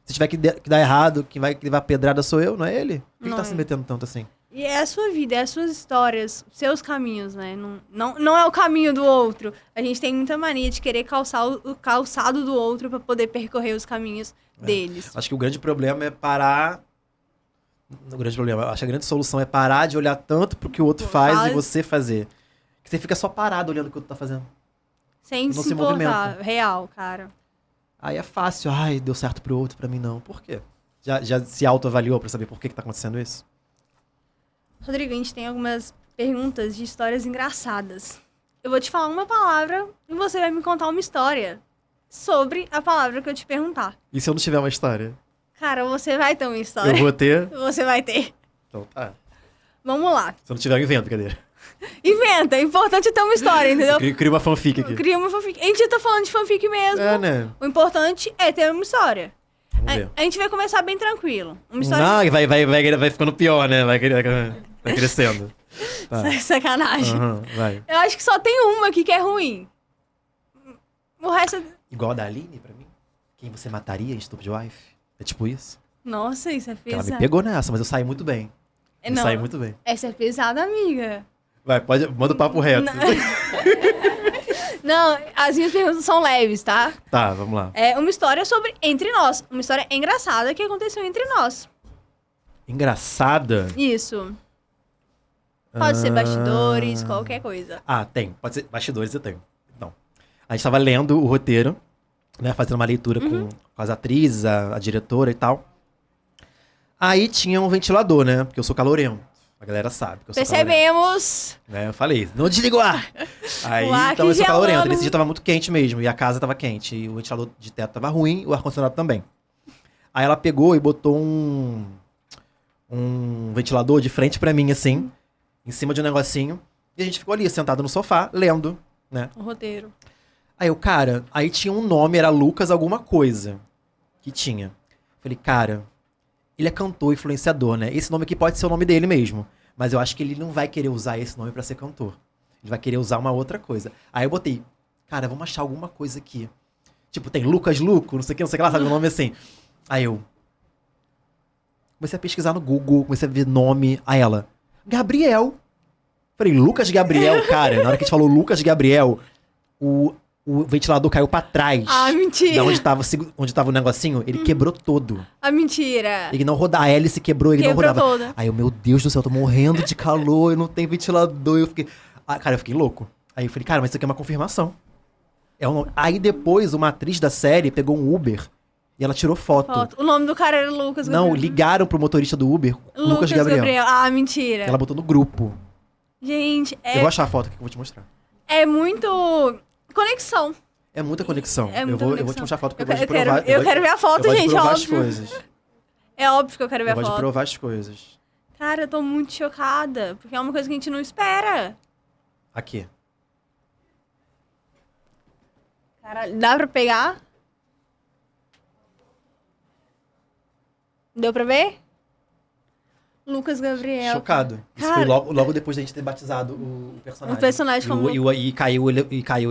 Se tiver que dar errado, quem vai levar pedrada sou eu, não é ele? Por que tá se metendo tanto assim? E é a sua vida, é as suas histórias, seus caminhos, né? Não é o caminho do outro. A gente tem muita mania de querer calçar o calçado do outro pra poder percorrer os caminhos deles. Acho que o grande problema é parar... O grande problema, acho que a grande solução é parar de olhar tanto pro que o outro faz e você fazer. Que você fica só parado olhando o que o outro tá fazendo. Sem não se importar. Real, cara. Aí é fácil. Ai, deu certo pro outro, pra mim não. Por quê? Já se autoavaliou pra saber por que tá acontecendo isso? Rodrigo, a gente tem algumas perguntas de histórias engraçadas. Eu vou te falar uma palavra e você vai me contar uma história sobre a palavra que eu te perguntar. E se eu não tiver uma história? Cara, você vai ter uma história. Eu vou ter? Você vai ter. Então tá. Vamos lá. Se eu não tiver, eu invento, cadê? Inventa. É importante ter uma história, entendeu? Cria uma fanfic aqui. Cria uma fanfic. A gente tá falando de fanfic mesmo. Né? O importante é ter uma história. Vamos ver. A gente vai começar bem tranquilo. Uma história... Não, vai ficando pior, né? Vai crescendo. Tá. Sacanagem. Vai. Eu acho que só tem uma aqui que é ruim. O resto... Igual a da Aline, pra mim? Quem você mataria em Stupid Wife? É tipo isso? Nossa, isso é pesado. Ela me pegou nessa, mas eu saí muito bem. Saí muito bem. Essa é pesada, amiga. Vai, manda o papo reto. Não, as minhas perguntas são leves, tá? Tá, vamos lá. É uma história sobre entre nós. Uma história engraçada que aconteceu entre nós. Engraçada? Isso. Pode ser bastidores, qualquer coisa. Tem. Pode ser bastidores, eu tenho. Então, a gente tava lendo o roteiro, né? Fazendo uma leitura com as atrizes, a diretora e tal. Aí tinha um ventilador, né? Porque eu sou calorento. A galera sabe que eu sou Percebemos. Né? Eu falei, não desliga o ar. Aí, O ar então eu sou gelando. calorento. Nesse dia tava muito quente mesmo. E a casa tava quente. E o ventilador de teto tava ruim. O ar-condicionado também. Aí ela pegou e botou um ventilador de frente pra mim, assim. Em cima de um negocinho. E a gente ficou ali, sentado no sofá, lendo, né? O roteiro. Aí eu, cara... Aí tinha um nome, era Lucas alguma coisa. Que tinha. Falei, cara... Ele é cantor, influenciador, né? Esse nome aqui pode ser o nome dele mesmo. Mas eu acho que ele não vai querer usar esse nome pra ser cantor. Ele vai querer usar uma outra coisa. Aí eu botei, cara, vamos achar alguma coisa aqui. Tipo, tem Lucas Luco, não sei o que lá, sabe o nome assim. Aí eu comecei a pesquisar no Google, comecei a ver nome. Aí ela, Gabriel. Falei, Lucas Gabriel, cara. Na hora que a gente falou Lucas Gabriel, o ventilador caiu pra trás. Ah, mentira. Da onde tava o negocinho, ele quebrou todo. Ah, mentira. Ele não rodava, a hélice quebrou, ele não rodava. Toda. Aí eu, meu Deus do céu, eu tô morrendo de calor, eu não tenho ventilador. Eu fiquei... cara, eu fiquei louco. Aí eu falei, cara, mas isso aqui é uma confirmação. Aí depois, uma atriz da série pegou um Uber e ela tirou foto. O nome do cara era Lucas Gabriel. Não, ligaram pro motorista do Uber, Lucas Gabriel. Ah, mentira. Ela botou no grupo. Gente, Eu vou achar a foto aqui que eu vou te mostrar. É muito... conexão. É muita conexão. É muita eu vou te mostrar a foto porque eu quero ver a foto, gente, óbvio. óbvio. Coisas. É óbvio que eu quero ver a foto. Eu gosto de provar as coisas. Cara, eu tô muito chocada, porque é uma coisa que a gente não espera. Aqui. Caralho, dá pra pegar? Deu pra ver? Lucas Gabriel. Chocado. Isso Cara. foi logo depois da gente ter batizado o personagem. O personagem como... E caiu o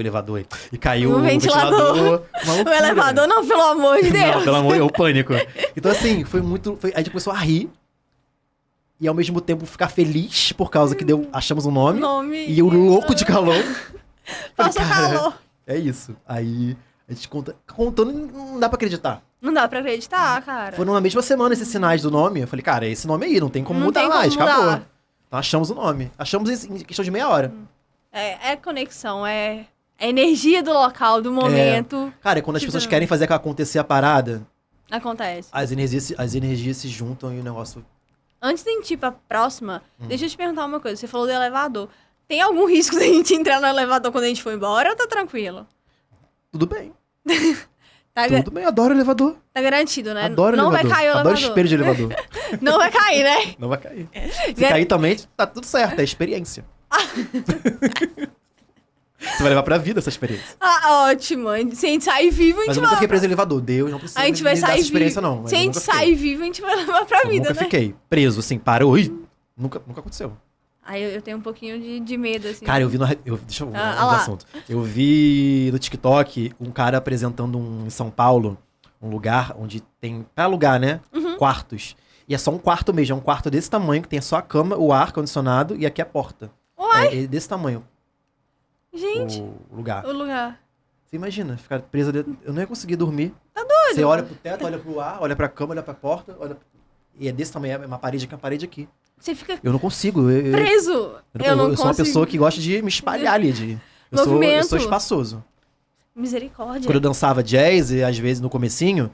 elevador. E caiu O o ventilador. ventilador. Uma O loucura. elevador, não, pelo amor de Deus. Não, pelo amor, é o pânico. Então, assim, foi muito... a gente começou a rir. E, ao mesmo tempo, ficar feliz por causa que achamos um nome. E eu louco de calor. Passou calor. É isso. Aí, a gente contando, não dá pra acreditar. Não dá pra acreditar, cara. Foram na mesma semana esses sinais do nome. Eu falei, cara, é esse nome aí, não tem como Não mudar tem como mais, mudar. acabou. Então, achamos o nome. Achamos em questão de meia hora. É conexão, é energia do local, do momento. Cara, e quando as Tipo, pessoas querem fazer acontecer a parada, Acontece. as energias se juntam e o negócio... Antes de a gente ir pra próxima, deixa eu te perguntar uma coisa. Você falou do elevador. Tem algum risco da gente entrar no elevador quando a gente for embora ou tá tranquilo? Tudo bem. Tá, Tudo bem, adoro elevador. tá garantido, né? Adoro não elevador. vai cair o Adoro elevador. espelho de elevador. Não vai cair, né? Não vai cair. Se cair também, tá tudo certo. É experiência. Você vai levar pra vida essa experiência. Ah, ótimo. Se a gente sair vivo, a Mas gente eu nunca vai... fiquei preso em elevador. Deus não precisa A gente vai me dar sair essa experiência, vivo. não. Mas Se a eu gente nunca fiquei. sair vivo, a gente vai levar pra Eu vida, nunca né? fiquei preso, assim, parou. Nunca aconteceu. Aí eu tenho um pouquinho de medo, assim. Cara, eu vi deixa eu mudar de lá. assunto. Eu vi no TikTok um cara apresentando em São Paulo, um lugar onde tem, pra alugar, né? Quartos. E é só um quarto mesmo, é um quarto desse tamanho, que tem só a cama, o ar-condicionado e aqui a porta. Uai, É desse tamanho gente, o lugar. o lugar. Você imagina, ficar preso dentro. Eu não ia conseguir dormir. Tá doido? Você olha pro teto, olha pro ar, olha pra cama, olha pra porta, e é desse tamanho, é uma parede aqui, uma parede aqui. Você fica Eu não consigo. preso. Eu não eu sou uma consigo. pessoa que gosta de me espalhar ali. Eu sou Movimento. espaçoso. Misericórdia. Quando eu dançava jazz, e às vezes no comecinho,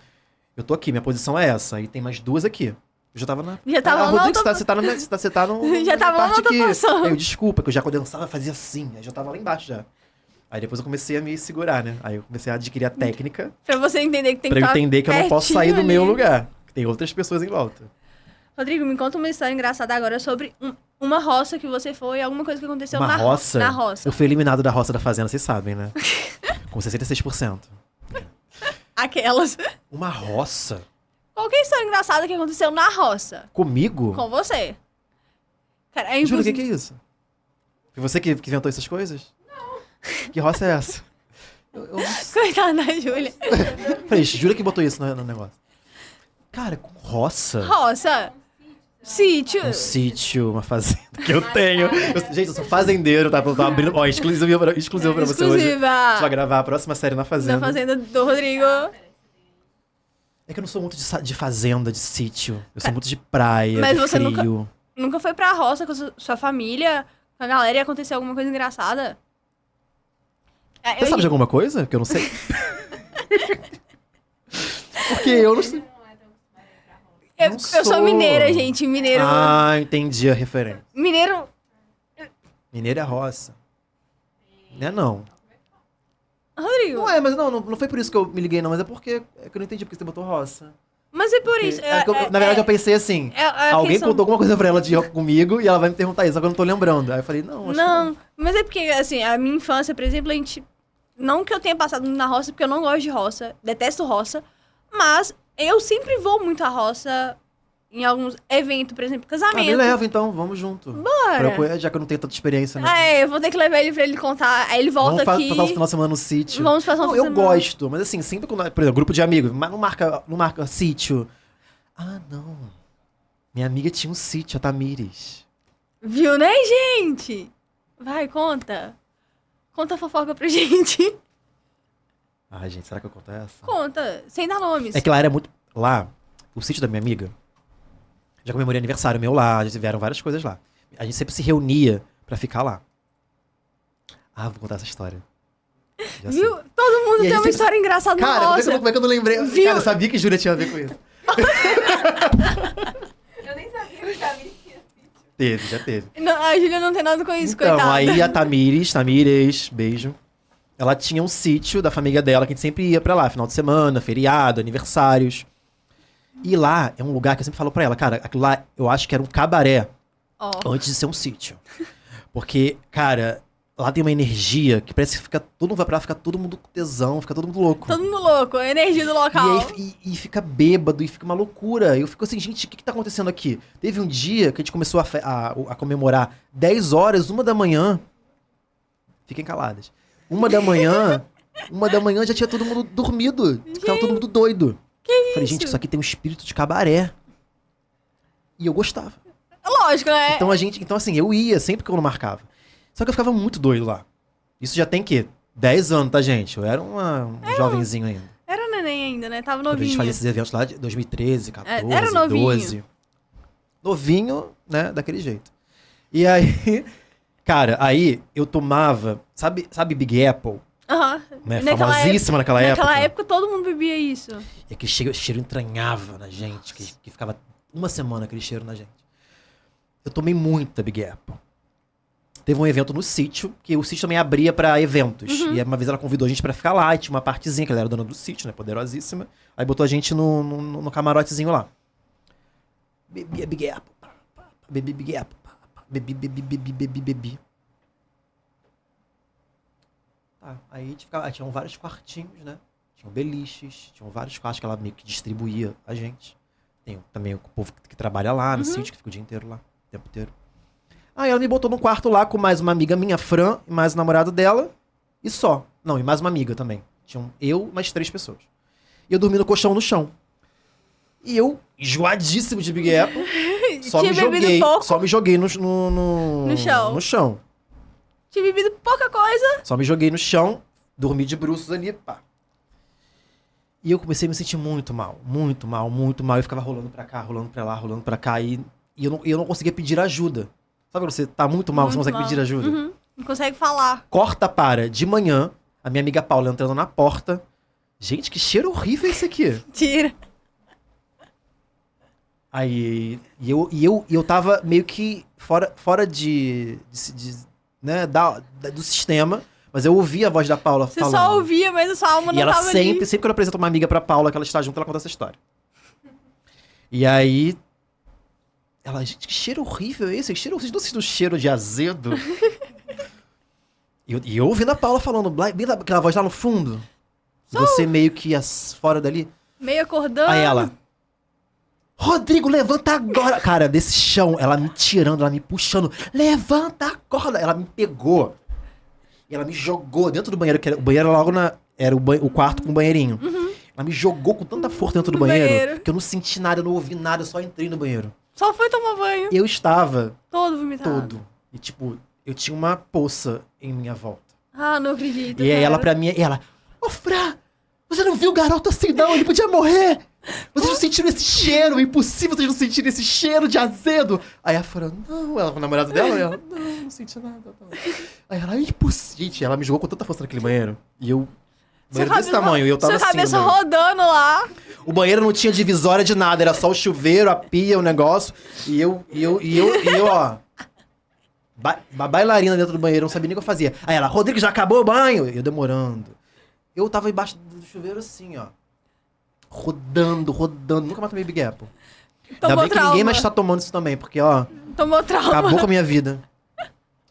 eu tô aqui, minha posição é essa. E tem mais duas aqui. Eu já tava na... Já tava na Rodrigo, outra- você tá no... Já tava na parte outra aqui. posição. Aí eu, desculpa, que eu já quando eu dançava eu fazia assim. Aí já tava lá embaixo já. Aí depois eu comecei a me segurar, né? Aí eu comecei a adquirir a técnica Pra você entender que tem pra que eu estar entender que eu não posso sair do pertinho meu ali. lugar. Que tem outras pessoas em volta. Rodrigo, me conta uma história engraçada agora sobre uma roça que você foi, alguma coisa que aconteceu Uma na roça? Na roça. Eu fui eliminado da roça da fazenda, vocês sabem, né? Com 66%. Aquelas. Uma roça? Qualquer história engraçada que aconteceu na roça. Comigo? Com você. Cara, é Júlia, o impossível. que é isso? Foi você que inventou essas coisas? Não. Que roça é essa? Eu Coitada da Júlia. falei, Júlia que botou isso no negócio. Cara, com roça? Roça. Sítio. Um sítio, uma fazenda que eu tenho. Gente, eu sou fazendeiro, tá? Tô abrindo. Ó, exclusivo pra você hoje. A gente vai Exclusiva. gravar a próxima série na fazenda. Na fazenda do Rodrigo. É que eu não sou muito de fazenda, de sítio. Eu sou muito de praia, Mas de você frio. Nunca foi pra roça com sua família, com a galera e aconteceu alguma coisa engraçada? Você sabe de alguma coisa? Que eu não sei. Porque eu não sei. Eu sou mineira, gente. Mineiro. Ah, entendi a referência. Mineiro. Mineiro é roça. Não é não. Rodrigo. Não é, mas não foi por isso que eu me liguei, não. Mas é porque eu não entendi porque você botou roça. Mas é por isso. É que na verdade, eu pensei assim. Alguém questão- contou alguma coisa pra ela comigo e ela vai me perguntar isso, só que eu não tô lembrando. Aí eu falei, não, acho que Não, mas é porque, assim, a minha infância, por exemplo, a gente... Não que eu tenha passado na roça, porque eu não gosto de roça, detesto roça, mas eu sempre vou muito à roça em alguns eventos, por exemplo, Ah, me casamento. leva então, vamos junto. Bora! Já que eu não tenho tanta experiência, né? Ah, é, eu vou ter que levar ele pra ele contar, aí ele volta Vamos aqui. passar o final de semana no sítio. Vamos passar um Não, final eu de semana. gosto, mas assim, sempre quando, por exemplo, grupo de amigos, mas não marca sítio. Ah, não. Minha amiga tinha um sítio, a Tamires. Viu, né, gente? Vai, conta. Conta a fofoca pra gente. Ai, gente, será que eu conto essa? Conta, sem dar nomes. É que lá era muito... Lá, o sítio da minha amiga, já comemorei aniversário meu lá, já tiveram várias coisas lá. A gente sempre se reunia pra ficar lá. Ah, vou contar essa história. Já sei. Viu? Todo mundo E a tem gente uma sempre- história engraçada na Cara, roça. como é que eu não lembrei? Viu? Cara, eu sabia que Júlia tinha a ver com isso. Eu nem sabia que sabia que tinha sítio. Teve, já teve. Não, a Júlia não tem nada com isso, Então, coitada. aí a Tamires, beijo. Ela tinha um sítio da família dela, que a gente sempre ia pra lá, final de semana, feriado, aniversários. E lá é um lugar que eu sempre falo pra ela, cara, aquilo lá eu acho que era um cabaré Ó, antes de ser um sítio. Porque, cara, lá tem uma energia que parece que fica todo mundo vai pra lá, fica todo mundo com tesão, fica todo mundo louco. Todo mundo louco, a energia do local. E fica bêbado, e fica uma loucura. Eu fico assim, gente, o que tá acontecendo aqui? Teve um dia que a gente começou a comemorar 10 horas, 1 da manhã. Fiquem caladas. 1 da manhã, 1 da manhã já tinha todo mundo dormido. Tava todo mundo doido. Falei, gente, isso aqui tem um espírito de cabaré. E eu gostava. Lógico, né? Então assim, eu ia sempre que eu não marcava. Só que eu ficava muito doido lá. Isso já tem, 10 anos, tá, gente? Eu era um jovenzinho ainda. Era neném ainda, né? Tava Quando a novinho. gente fazia esses eventos lá de 2013, 14, Era novinho. 12. Novinho, né? Daquele jeito. E aí, cara, aí eu tomava... Sabe Big Apple? Aham. Né? Famosíssima naquela época. Naquela época todo mundo bebia isso. E aquele cheiro entranhava na gente, que ficava uma semana aquele cheiro na gente. Eu tomei muita Big Apple. Teve um evento no sítio, que o sítio também abria pra eventos. E uma vez ela convidou a gente pra ficar lá, e tinha uma partezinha, que ela era dona do sítio, né? Poderosíssima. Aí botou a gente no camarotezinho lá. Bebi a Big Apple. Bebi Big Apple. Bebi. Tá, aí a gente ficava, tinham vários quartinhos, né? Tinham beliches, tinham vários quartos que ela meio que distribuía a gente. Tem também o povo que trabalha lá no sítio, que fica o dia inteiro lá, o tempo inteiro. Aí ela me botou num quarto lá com mais uma amiga minha, Fran, e mais o namorado dela, e só. Não, e mais uma amiga também. Tinham eu, mais 3 pessoas. E eu dormi no colchão no chão. E eu, enjoadíssimo de Big Apple, só me joguei no chão. No chão. Tinha bebido pouca coisa. Só me joguei no chão, dormi de bruços ali, pá. E eu comecei a me sentir muito mal. Eu ficava rolando pra cá, rolando pra lá, rolando pra cá. E eu não conseguia pedir ajuda. Sabe quando você tá muito mal, você não consegue pedir ajuda? Uhum. Não consegue falar. Corta para de manhã, a minha amiga Paula entrando na porta. Gente, que cheiro horrível esse aqui. Tira. Aí, eu tava meio que fora né, do sistema, mas eu ouvia a voz da Paula falando. Você só ouvia, mas a sua alma não tava ali. E ela sempre que eu apresento uma amiga pra Paula, que ela está junto, ela conta essa história. E aí, ela, gente, que cheiro horrível é esse? Que cheiro, vocês não sentem um cheiro de azedo? e eu ouvindo a Paula falando, bem aquela voz lá no fundo. Você meio que fora dali. Meio acordando. Aí ela... Rodrigo, levanta agora! Cara, desse chão, ela me tirando, ela me puxando. Levanta, acorda! Ela me pegou. E ela me jogou dentro do banheiro, que o banheiro logo era o quarto com o banheirinho. Ela me jogou com tanta força dentro do banheiro, que eu não senti nada, eu não ouvi nada, eu só entrei no banheiro. Só foi tomar banho. Eu estava... Todo vomitado. Todo. E tipo, eu tinha uma poça em minha volta. Ah, não acredito. E aí ela pra mim, ô Fra, você não viu o garoto assim não, ele podia morrer. Vocês não sentiram esse cheiro, é impossível vocês não sentirem esse cheiro de azedo. Aí a Fran, não, ela com o namorado dela, e ela, não senti nada. Não. Aí ela, é impossível. Gente, ela me jogou com tanta força naquele banheiro. E eu, banheiro desse tamanho, e eu tava assim. Sua cabeça né? rodando lá. O banheiro não tinha divisória de nada, era só o chuveiro, a pia, o negócio. E eu, ó, bailarina dentro do banheiro, não sabia nem o que eu fazia. Aí ela, Rodrigo, já acabou o banho? Eu demorando. Eu tava embaixo do chuveiro assim, ó. Rodando. Nunca mais tomei Big Apple. Ainda bem que ninguém mais tá tomando isso também, porque, ó... Tomou trauma. Acabou com a minha vida.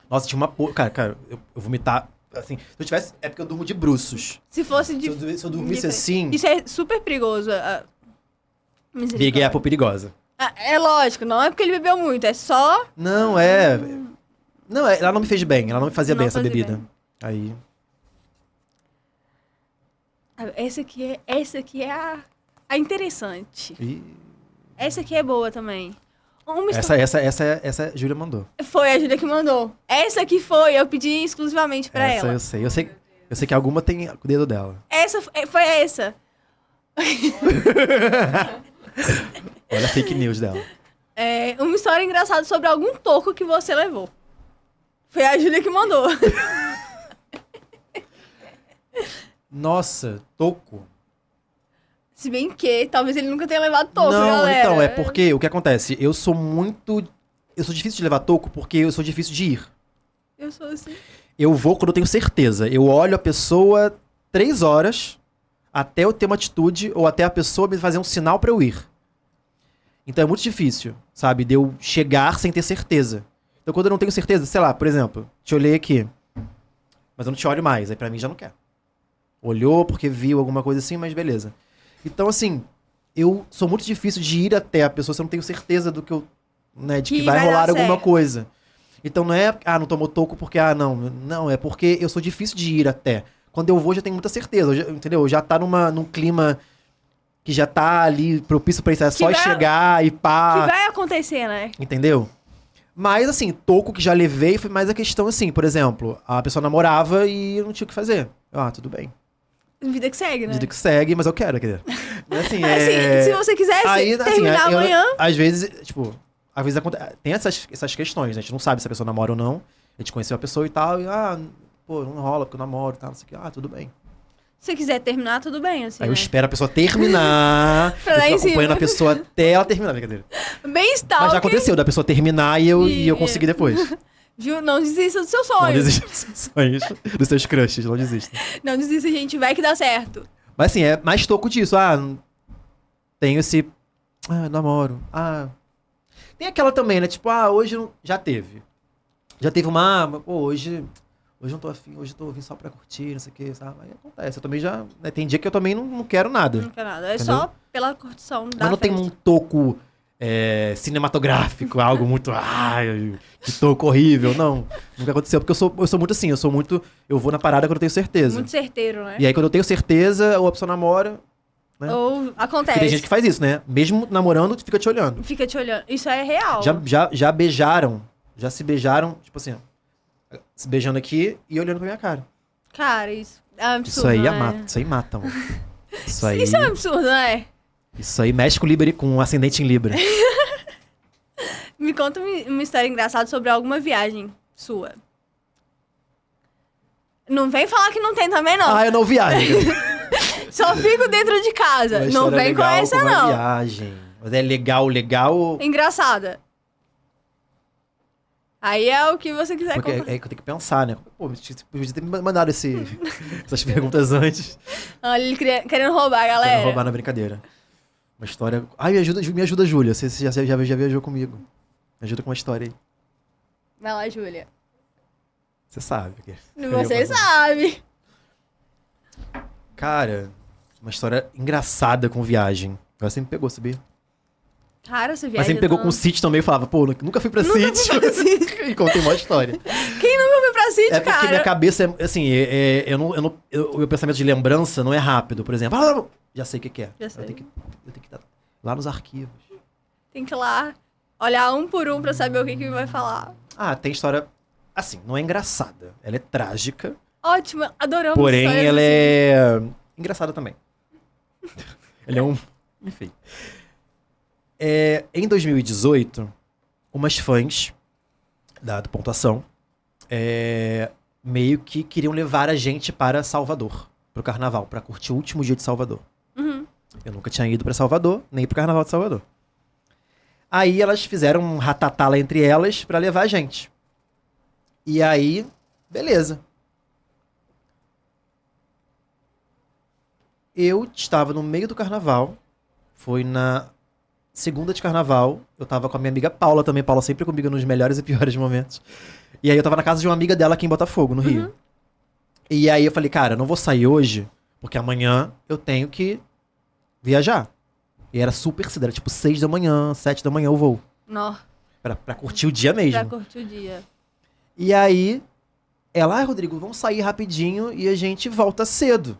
Nossa, tinha uma porra... Cara, eu vomitar, assim... Se eu tivesse... É porque eu durmo de bruços. Se fosse de... Se eu dormisse assim... Isso é super perigoso. Big Apple perigosa. É lógico, não é porque ele bebeu muito, é só... Não, ela não me fez bem. Ela não me fazia bem essa bebida. Bem. Aí... Essa aqui é a interessante. Essa aqui é boa também. Essa a Júlia mandou. Foi a Júlia que mandou. Essa aqui foi, eu pedi exclusivamente pra ela. Eu sei que alguma tem o dedo dela. Foi essa. Olha a fake news dela. É uma história engraçada sobre algum toco que você levou. Foi a Júlia que mandou. Nossa, toco. Se bem que talvez ele nunca tenha levado toco, não, galera. Então, é porque o que acontece? Eu sou difícil de levar toco porque eu sou difícil de ir. Eu sou assim. Eu vou quando eu tenho certeza. Eu olho a pessoa 3 horas até eu ter uma atitude ou até a pessoa me fazer um sinal pra eu ir. Então é muito difícil, sabe? De eu chegar sem ter certeza. Então quando eu não tenho certeza, sei lá, por exemplo, deixa eu ler aqui. mas eu não te olho mais. Aí pra mim já não quer. Olhou porque viu alguma coisa assim, mas beleza. Então, assim, eu sou muito difícil de ir até a pessoa se eu não tenho certeza do que eu, né, de que vai vai rolar dar alguma certo. coisa. Então não é, não tomou toco porque, não. Não, é porque eu sou difícil de ir até. Quando eu vou, já tenho muita certeza, entendeu? Já tá num clima que já tá ali propício pra isso. É só vai- chegar e Que pá, vai acontecer, né? entendeu? Mas, assim, toco que já levei foi mais a questão, assim, por exemplo, a pessoa namorava e eu não tinha o que fazer. Tudo bem. Vida que segue, né? Vida que segue, mas eu quero, quer dizer. Mas, assim, Assim, se você quisesse Aí, terminar eu- amanhã, às vezes, tipo, tem essas questões, né? A gente não sabe se a pessoa namora ou não. A gente conheceu a pessoa e tal, e, pô, não rola porque eu namoro e tal, não sei o que. Tudo bem. se você quiser terminar, tudo bem, assim, Aí né? eu espero a pessoa terminar, Pra eu dar fico em cima. acompanhando a pessoa até ela terminar, brincadeira. Bem Mas stalker, já aconteceu, da pessoa terminar e eu E- conseguir depois. viu? Não desista do seu Não sonho. desista dos seus sonhos, dos seus crushes, não desista. Não desista, gente. Vai que dá certo. Mas assim, é mais toco disso. Tenho esse. Namoro. Tem aquela também, né? Tipo, hoje já teve. Já teve pô, hoje não tô afim, hoje eu tô vindo só pra curtir, não sei o que, sabe? Aí acontece. Eu também já. Né, tem dia que eu também não quero nada. Não quer nada. É Entendeu? só pela curtição da Mas não tem festa. um toco cinematográfico, algo muito. Que toco horrível. Não. Nunca aconteceu. Porque eu sou muito assim, eu vou na parada quando eu tenho certeza. Muito certeiro, né? E aí, quando eu tenho certeza, ou a pessoa namora. Né? Ou Porque acontece. tem gente que faz isso, né? Mesmo namorando, fica te olhando. Fica te olhando. Isso é real. Já beijaram, já se beijaram, tipo assim, ó, se beijando aqui e olhando pra minha cara. Cara, isso é um absurdo, Isso aí né? isso aí mata, mano. Isso aí, Isso é um absurdo, né? isso aí mexe com um ascendente em Libra. Me conta uma história engraçada sobre alguma viagem sua. Não vem falar que não tem também, não. Eu não viajo. Só fico dentro de casa. Uma Não história vem com legal, essa, uma não. viagem. Mas é legal. Engraçada. Aí é o que você quiser Porque contar. é que eu tenho que pensar, né? Pô, você podia ter me mandado essas perguntas antes. Olha, ele querendo roubar a galera. Pra não roubar na brincadeira. Uma história. Me ajuda, Júlia. Você já viajou comigo. Me ajuda com uma história aí. Vai lá, Júlia. Você sabe. Você sabe. Cara, uma história engraçada com viagem. Ela sempre me pegou, sabia? Cara, você viaja Mas sempre pegou tão- com sítio também. Falava, pô, nunca fui pra sítio. pra sítio. E contei uma história. Quem nunca foi pra sítio, É porque cara? minha cabeça é, assim, o meu pensamento de lembrança não é rápido. Por exemplo, já sei o que é. Já sei. Eu tenho que estar lá nos arquivos. Tem que ir lá, olhar um por um pra saber o que vai falar. Tem história, assim, não é engraçada. Ela é trágica, Ótimo, adoramos porém histórias ela assim. é engraçada também. Ela é enfim. Em 2018, umas fãs do Pontuação meio que queriam levar a gente para Salvador, pro carnaval, pra curtir o último dia de Salvador. Uhum. Eu nunca tinha ido pra Salvador, nem pro carnaval de Salvador. Aí elas fizeram um ratatá lá entre elas pra levar a gente. E aí, beleza. Eu estava no meio do carnaval, foi na segunda de carnaval, eu tava com a minha amiga Paula também, Paula sempre comigo nos melhores e piores momentos. E aí eu tava na casa de uma amiga dela aqui em Botafogo, no Rio. E aí eu falei, cara, eu não vou sair hoje, porque amanhã eu tenho que viajar. E era super cedo, era tipo 6 da manhã, 7 da manhã eu vou. Nó, Pra curtir o dia mesmo. pra curtir o dia. E aí, ela, Rodrigo, vamos sair rapidinho e a gente volta cedo.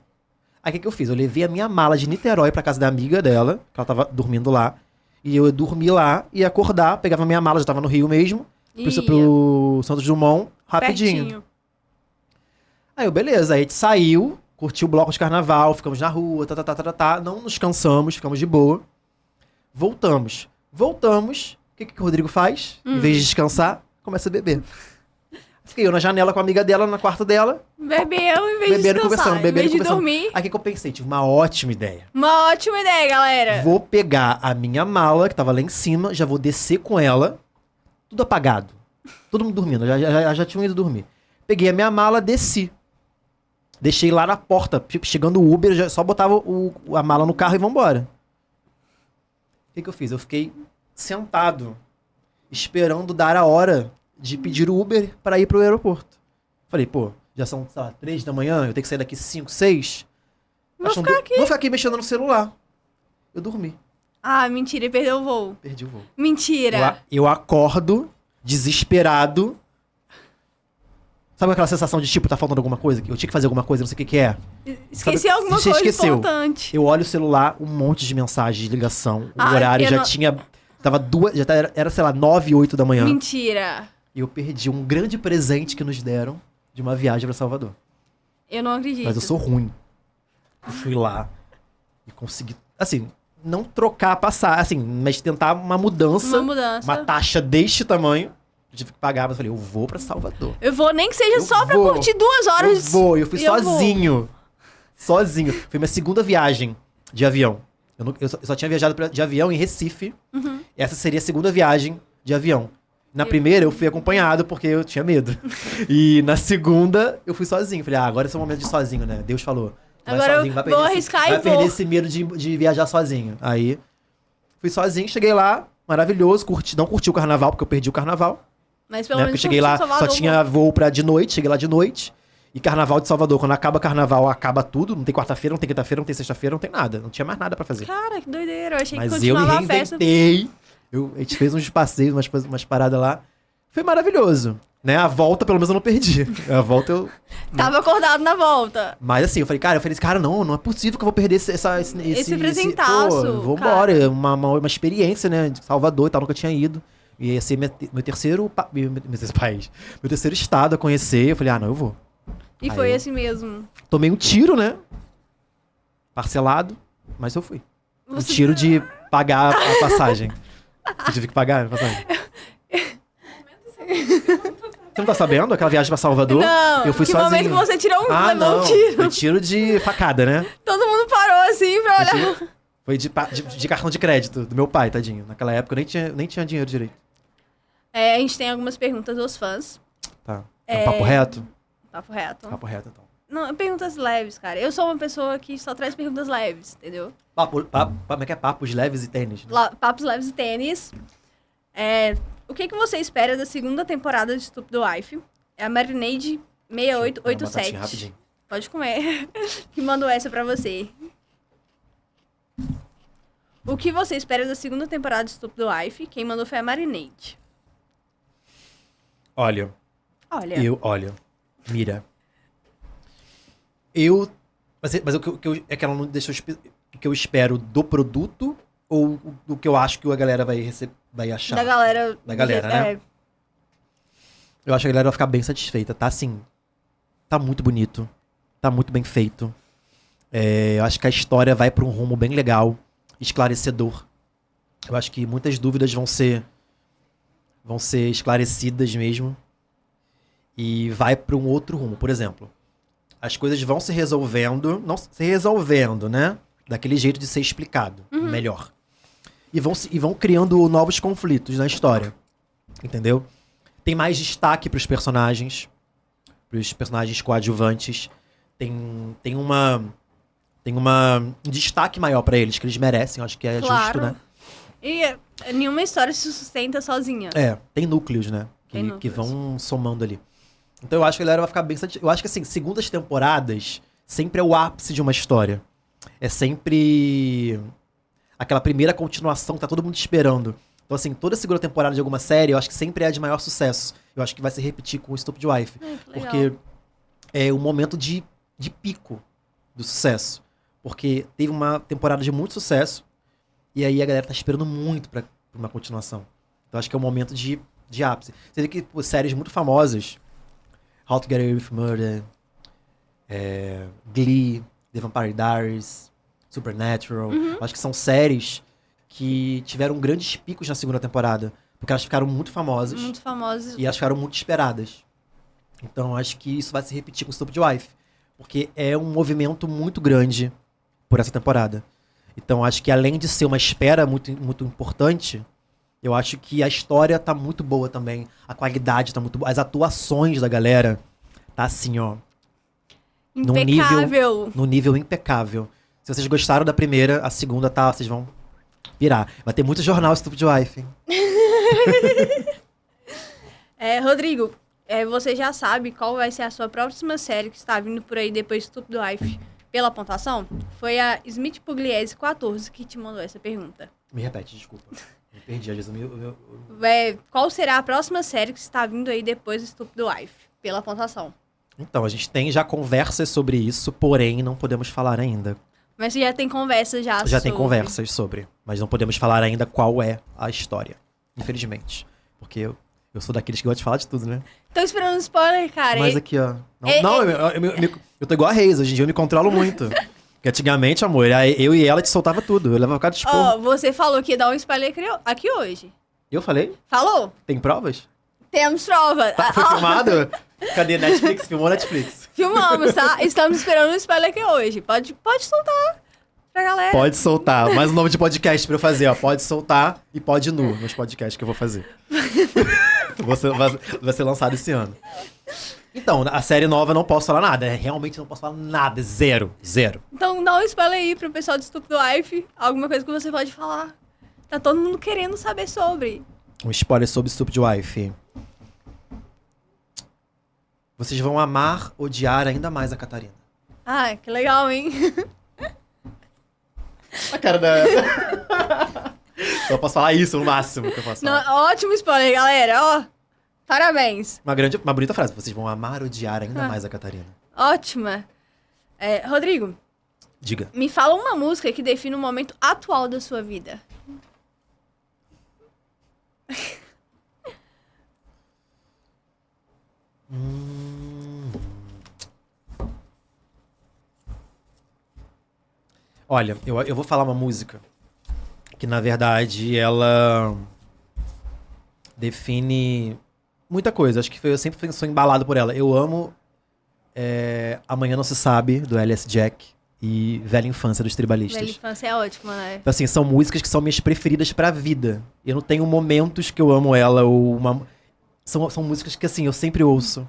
Aí o que eu fiz? Eu levei a minha mala de Niterói pra casa da amiga dela, que ela tava dormindo lá. E eu dormi lá, ia acordar, pegava a minha mala, já tava no Rio mesmo, pro Santos Dumont, rapidinho. Pertinho. Aí beleza, aí a gente saiu, curtiu o bloco de carnaval, ficamos na rua, não nos cansamos, ficamos de boa. Voltamos, o que o Rodrigo faz? Em vez de descansar, começa a beber. Fiquei eu na janela com a amiga dela, no quarto dela, Bebeu em vez de bebendo, descansar. conversando, em bebendo, vez de conversando. dormir. Aí o que eu pensei? Tive uma ótima ideia. Uma ótima ideia, galera. Vou pegar a minha mala, que tava lá em cima, já vou descer com ela, tudo apagado. Todo mundo dormindo, já tinham ido dormir. Peguei a minha mala, desci. Deixei lá na porta, chegando o Uber, só botava a mala no carro e vambora. O que eu fiz? Eu fiquei sentado, esperando dar a hora de pedir o Uber para ir pro aeroporto. Falei, pô, Já são, sei lá, 3 da manhã, eu tenho que sair daqui 5, 6. Vou ficar aqui. Vou ficar aqui mexendo no celular. Eu dormi. Ah, mentira, ele perdeu o voo. Perdi o voo. Mentira. Eu acordo, desesperado. Sabe aquela sensação de, tipo, tá faltando alguma coisa? Eu tinha que fazer alguma coisa, não sei o que é. Esqueci Sabe, alguma você coisa esqueceu. importante. Eu olho o celular, um monte de mensagens de ligação. O Ah, horário eu já não- tinha... Tava era, sei lá, 9, 8 da manhã. Mentira. E eu perdi um grande presente que nos deram de uma viagem pra Salvador. Eu não acredito. Mas eu sou ruim. Eu fui lá e consegui, assim, não trocar, passar, assim, mas tentar uma mudança. Uma mudança. Uma taxa deste tamanho. Eu tive que pagar, mas eu falei, eu vou pra Salvador. Eu vou, nem que seja Eu só pra vou. curtir 2 horas. Eu fui E eu sozinho. Sozinho. Foi minha segunda viagem de avião. Eu só tinha viajado de avião em Recife. Uhum. Essa seria a segunda viagem de avião. Na primeira, eu fui acompanhado porque eu tinha medo. E na segunda, eu fui sozinho. Falei, agora é seu momento de ir sozinho, né? Deus falou. Vai Agora sozinho, eu vai perder vou esse- arriscar e vai vou. perder esse medo de viajar sozinho. Aí, fui sozinho, cheguei lá, maravilhoso. Não curti o carnaval, porque eu perdi o carnaval. Mas pelo Né? menos Porque eu cheguei lá, Salvador, só tinha voo de noite, cheguei lá de noite. E carnaval de Salvador, quando acaba carnaval, acaba tudo. Não tem quarta-feira, não tem quinta-feira, não tem sexta-feira, não tem nada. Não tinha mais nada pra fazer. Cara, que doideira. Eu achei Mas que eu me continuava a festa. reinventei. A gente fez uns passeios, umas paradas lá. Foi maravilhoso. Né? A volta, pelo menos, eu não perdi. A volta eu... Tava acordado na volta. Mas assim, eu falei, cara, não é possível que eu vou perder esse presentaço, Pô, vou embora. É uma experiência, né? De Salvador e tal, nunca tinha ido. E ia ser meu terceiro país. Meu terceiro estado a conhecer. Eu falei, não, eu vou. E Aí foi eu- assim mesmo. Tomei um tiro, né? Parcelado, mas eu fui. Um Você- tiro de pagar a passagem. Eu tive que pagar a passagem. Você não tá sabendo? Aquela viagem pra Salvador? Não, eu fui que sozinho. momento que você tirou Ah, levou não. um tiro. Foi tiro de facada, né? Todo mundo parou assim pra olhar. Foi de cartão de crédito do meu pai, tadinho. Naquela época eu nem tinha dinheiro direito. A gente tem algumas perguntas dos fãs. Tá. É um papo reto? Papo reto. Papo reto, então. Não, perguntas leves, cara. Eu sou uma pessoa que só traz perguntas leves, entendeu? Como é que é? Papos leves e tênis. Né? Papos leves e tênis. O que você espera da segunda temporada de Stupid Wife? É a Marinade Uma batatinha 6887. rapidinho. Pode comer. Que mandou essa pra você. O que você espera da segunda temporada de Stupid Wife? Quem mandou foi a Marinade. Olha, Olha. Mira. Mas é que ela não deixou o que eu espero do produto ou do que eu acho que a galera vai achar? Da galera. Da galera, né? Eu acho que a galera vai ficar bem satisfeita. Tá assim. Tá muito bonito. Tá muito bem feito. Eu acho que a história vai pra um rumo bem legal, esclarecedor. Eu acho que muitas dúvidas vão ser esclarecidas mesmo. E vai pra um outro rumo. Por exemplo, as coisas vão se resolvendo, não se resolvendo, né? Daquele jeito de ser explicado melhor. E vão criando novos conflitos na história. Entendeu? Tem mais destaque pros personagens coadjuvantes. Tem um destaque maior pra eles, que eles merecem, eu acho que é Claro. justo, né? E nenhuma história se sustenta sozinha. Tem núcleos, né? Tem núcleos. Que vão somando ali. Então eu acho que a galera vai ficar bem satisfeita. Eu acho que assim, segundas temporadas sempre é o ápice de uma história. É sempre aquela primeira continuação que tá todo mundo esperando. Então assim, toda segunda temporada de alguma série, eu acho que sempre é a de maior sucesso. Eu acho que vai se repetir com o Stupid Wife. Que legal. Porque é o momento de pico do sucesso. Porque teve uma temporada de muito sucesso e aí a galera tá esperando muito pra uma continuação. Então acho que é o momento de ápice. Você vê que séries muito famosas, How to Get Away with Murder, Glee, The Vampire Diaries, Supernatural, acho que são séries que tiveram grandes picos na segunda temporada. Porque elas ficaram muito famosas. Muito famosos. E elas ficaram muito esperadas. Então acho que isso vai se repetir com Stupid Wife. Porque é um movimento muito grande por essa temporada. Então acho que além de ser uma espera muito, muito importante, eu acho que a história tá muito boa também. A qualidade tá muito boa. As atuações da galera tá assim, ó. Impecável. No nível impecável. Se vocês gostaram da primeira, a segunda tá, vocês vão virar. Vai ter muito jornal Stupid Wife, hein? Rodrigo, você já sabe qual vai ser a sua próxima série que está vindo por aí depois do Stupid Wife pela pontuação? Foi a Smith Pugliese 14 que te mandou essa pergunta. Me repete, desculpa. Me perdi, às vezes Qual será a próxima série que está vindo aí depois do Stupid Wife pela pontuação? Então, a gente tem já conversas sobre isso, porém não podemos falar ainda. Mas você já tem conversas Já tem conversas sobre, mas não podemos falar ainda qual é a história, infelizmente. Porque eu sou daqueles que gostam de falar de tudo, né? Tô esperando um spoiler, cara. Mas aqui, ó. Eu tô igual a Reis, hoje em dia eu me controlo muito. Porque antigamente, amor, eu e ela te soltava tudo. Eu levava cada esporro. Você falou que ia dar um spoiler aqui hoje. Eu falei? Falou? Tem provas? Temos prova. Foi filmado? Cadê Netflix? Filmou Netflix. Filmamos, tá? Estamos esperando um spoiler aqui hoje. Pode soltar pra galera. Pode soltar. Mais um nome de podcast pra eu fazer, ó. Pode soltar e pode nu nos podcasts que eu vou fazer. Vai ser lançado esse ano. Então, a série nova não posso falar nada. Realmente não posso falar nada. Zero. Então dá um spoiler aí pro pessoal do Stupid Wife. Alguma coisa que você pode falar. Tá todo mundo querendo saber sobre. Um spoiler sobre Stupid Wife. Vocês vão amar, odiar ainda mais a Catarina. Ah, que legal, hein? A cara da... Só posso falar isso no máximo que eu posso falar. Não, ótimo spoiler, galera. Ó, parabéns. Uma bonita frase. Vocês vão amar, odiar ainda mais a Catarina. Ótima. Rodrigo, Diga. me fala uma música que define o momento atual da sua vida. Olha, eu vou falar uma música que, na verdade, ela define muita coisa. Acho que eu sempre sou embalado por ela. Eu amo Amanhã Não Se Sabe, do L.S. Jack, e Velha Infância, dos Tribalistas. Velha Infância é ótima, né? Então, assim, são músicas que são minhas preferidas pra vida. Eu não tenho momentos que eu amo ela ou uma... São músicas que, assim, eu sempre ouço.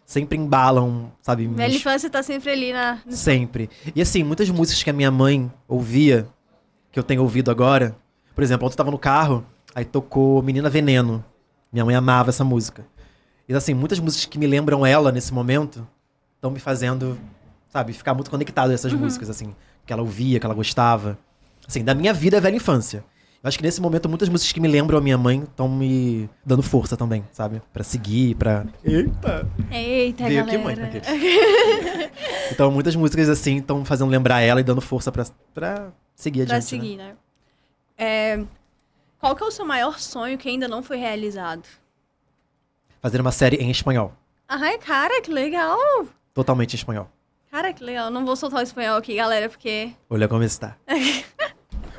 Sempre embalam, sabe? Velha Infância tá sempre ali na... Sempre. E assim, muitas músicas que a minha mãe ouvia, que eu tenho ouvido agora. Por exemplo, ontem eu tava no carro, aí tocou Menina Veneno. Minha mãe amava essa música. E assim, muitas músicas que me lembram ela nesse momento estão me fazendo, sabe, ficar muito conectado a essas músicas, assim. Que ela ouvia, que ela gostava. Assim, da minha vida é Velha Infância. Eu acho que nesse momento, muitas músicas que me lembram a minha mãe estão me dando força também, sabe? Pra seguir, pra... Eita, galera. veio aqui, mãe. Então, muitas músicas, assim, estão fazendo lembrar ela e dando força pra seguir adiante, Pra seguir, né? Qual que é o seu maior sonho que ainda não foi realizado? Fazer uma série em espanhol. Ai, cara, que legal. Totalmente em espanhol. Cara, que legal. Não vou soltar o espanhol aqui, galera, porque... Olha como está.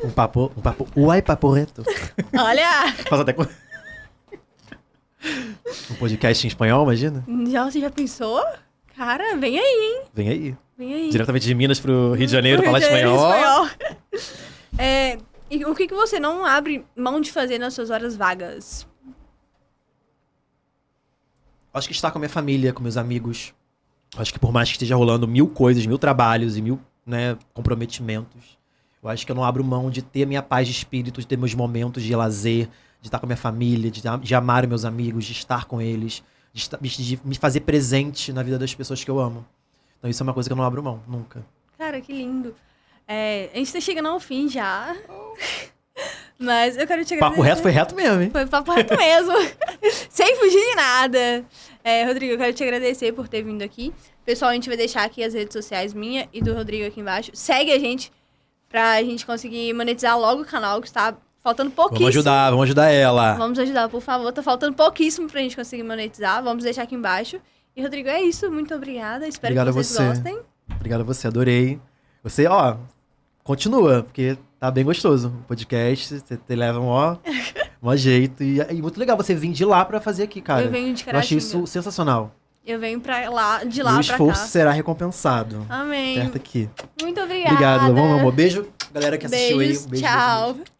Um papo... Uai, papo reto. Olha! Faz até... Um podcast em espanhol, imagina? Você já pensou? Cara, vem aí, hein? Vem aí. Vem aí. Diretamente de Minas pro Rio de Janeiro, falar Rio de Janeiro, espanhol. E o que você não abre mão de fazer nas suas horas vagas? Acho que estar com a minha família, com meus amigos. Acho que por mais que esteja rolando 1000 coisas, 1000 trabalhos e 1000, né, comprometimentos, eu acho que eu não abro mão de ter minha paz de espírito, de ter meus momentos de lazer, de estar com a minha família, de amar os meus amigos, de estar com eles, de me fazer presente na vida das pessoas que eu amo. Então isso é uma coisa que eu não abro mão, nunca. Cara, que lindo. A gente tá chegando ao fim já. Mas eu quero te agradecer. Papo reto foi reto mesmo, hein? Foi papo reto mesmo. Sem fugir de nada. Rodrigo, eu quero te agradecer por ter vindo aqui. Pessoal, a gente vai deixar aqui as redes sociais minha e do Rodrigo aqui embaixo. Segue a gente pra gente conseguir monetizar logo o canal, que está faltando pouquíssimo. Vamos ajudar ela. Vamos ajudar, por favor. Tá faltando pouquíssimo pra gente conseguir monetizar. Vamos deixar aqui embaixo. E, Rodrigo, é isso. Muito obrigada. Espero Obrigado que vocês gostem. Obrigado a você, adorei. Você, continua, porque tá bem gostoso. O podcast, você leva um jeito. E muito legal você vir de lá pra fazer aqui, cara. Eu venho de Caratinga. Eu achei isso sensacional. Eu venho de lá pra cá. O esforço será recompensado. Amém. Perto aqui. Muito obrigada. Obrigado, amor. Beijo, galera que assistiu aí. Beijos, Um beijo, tchau. beijo.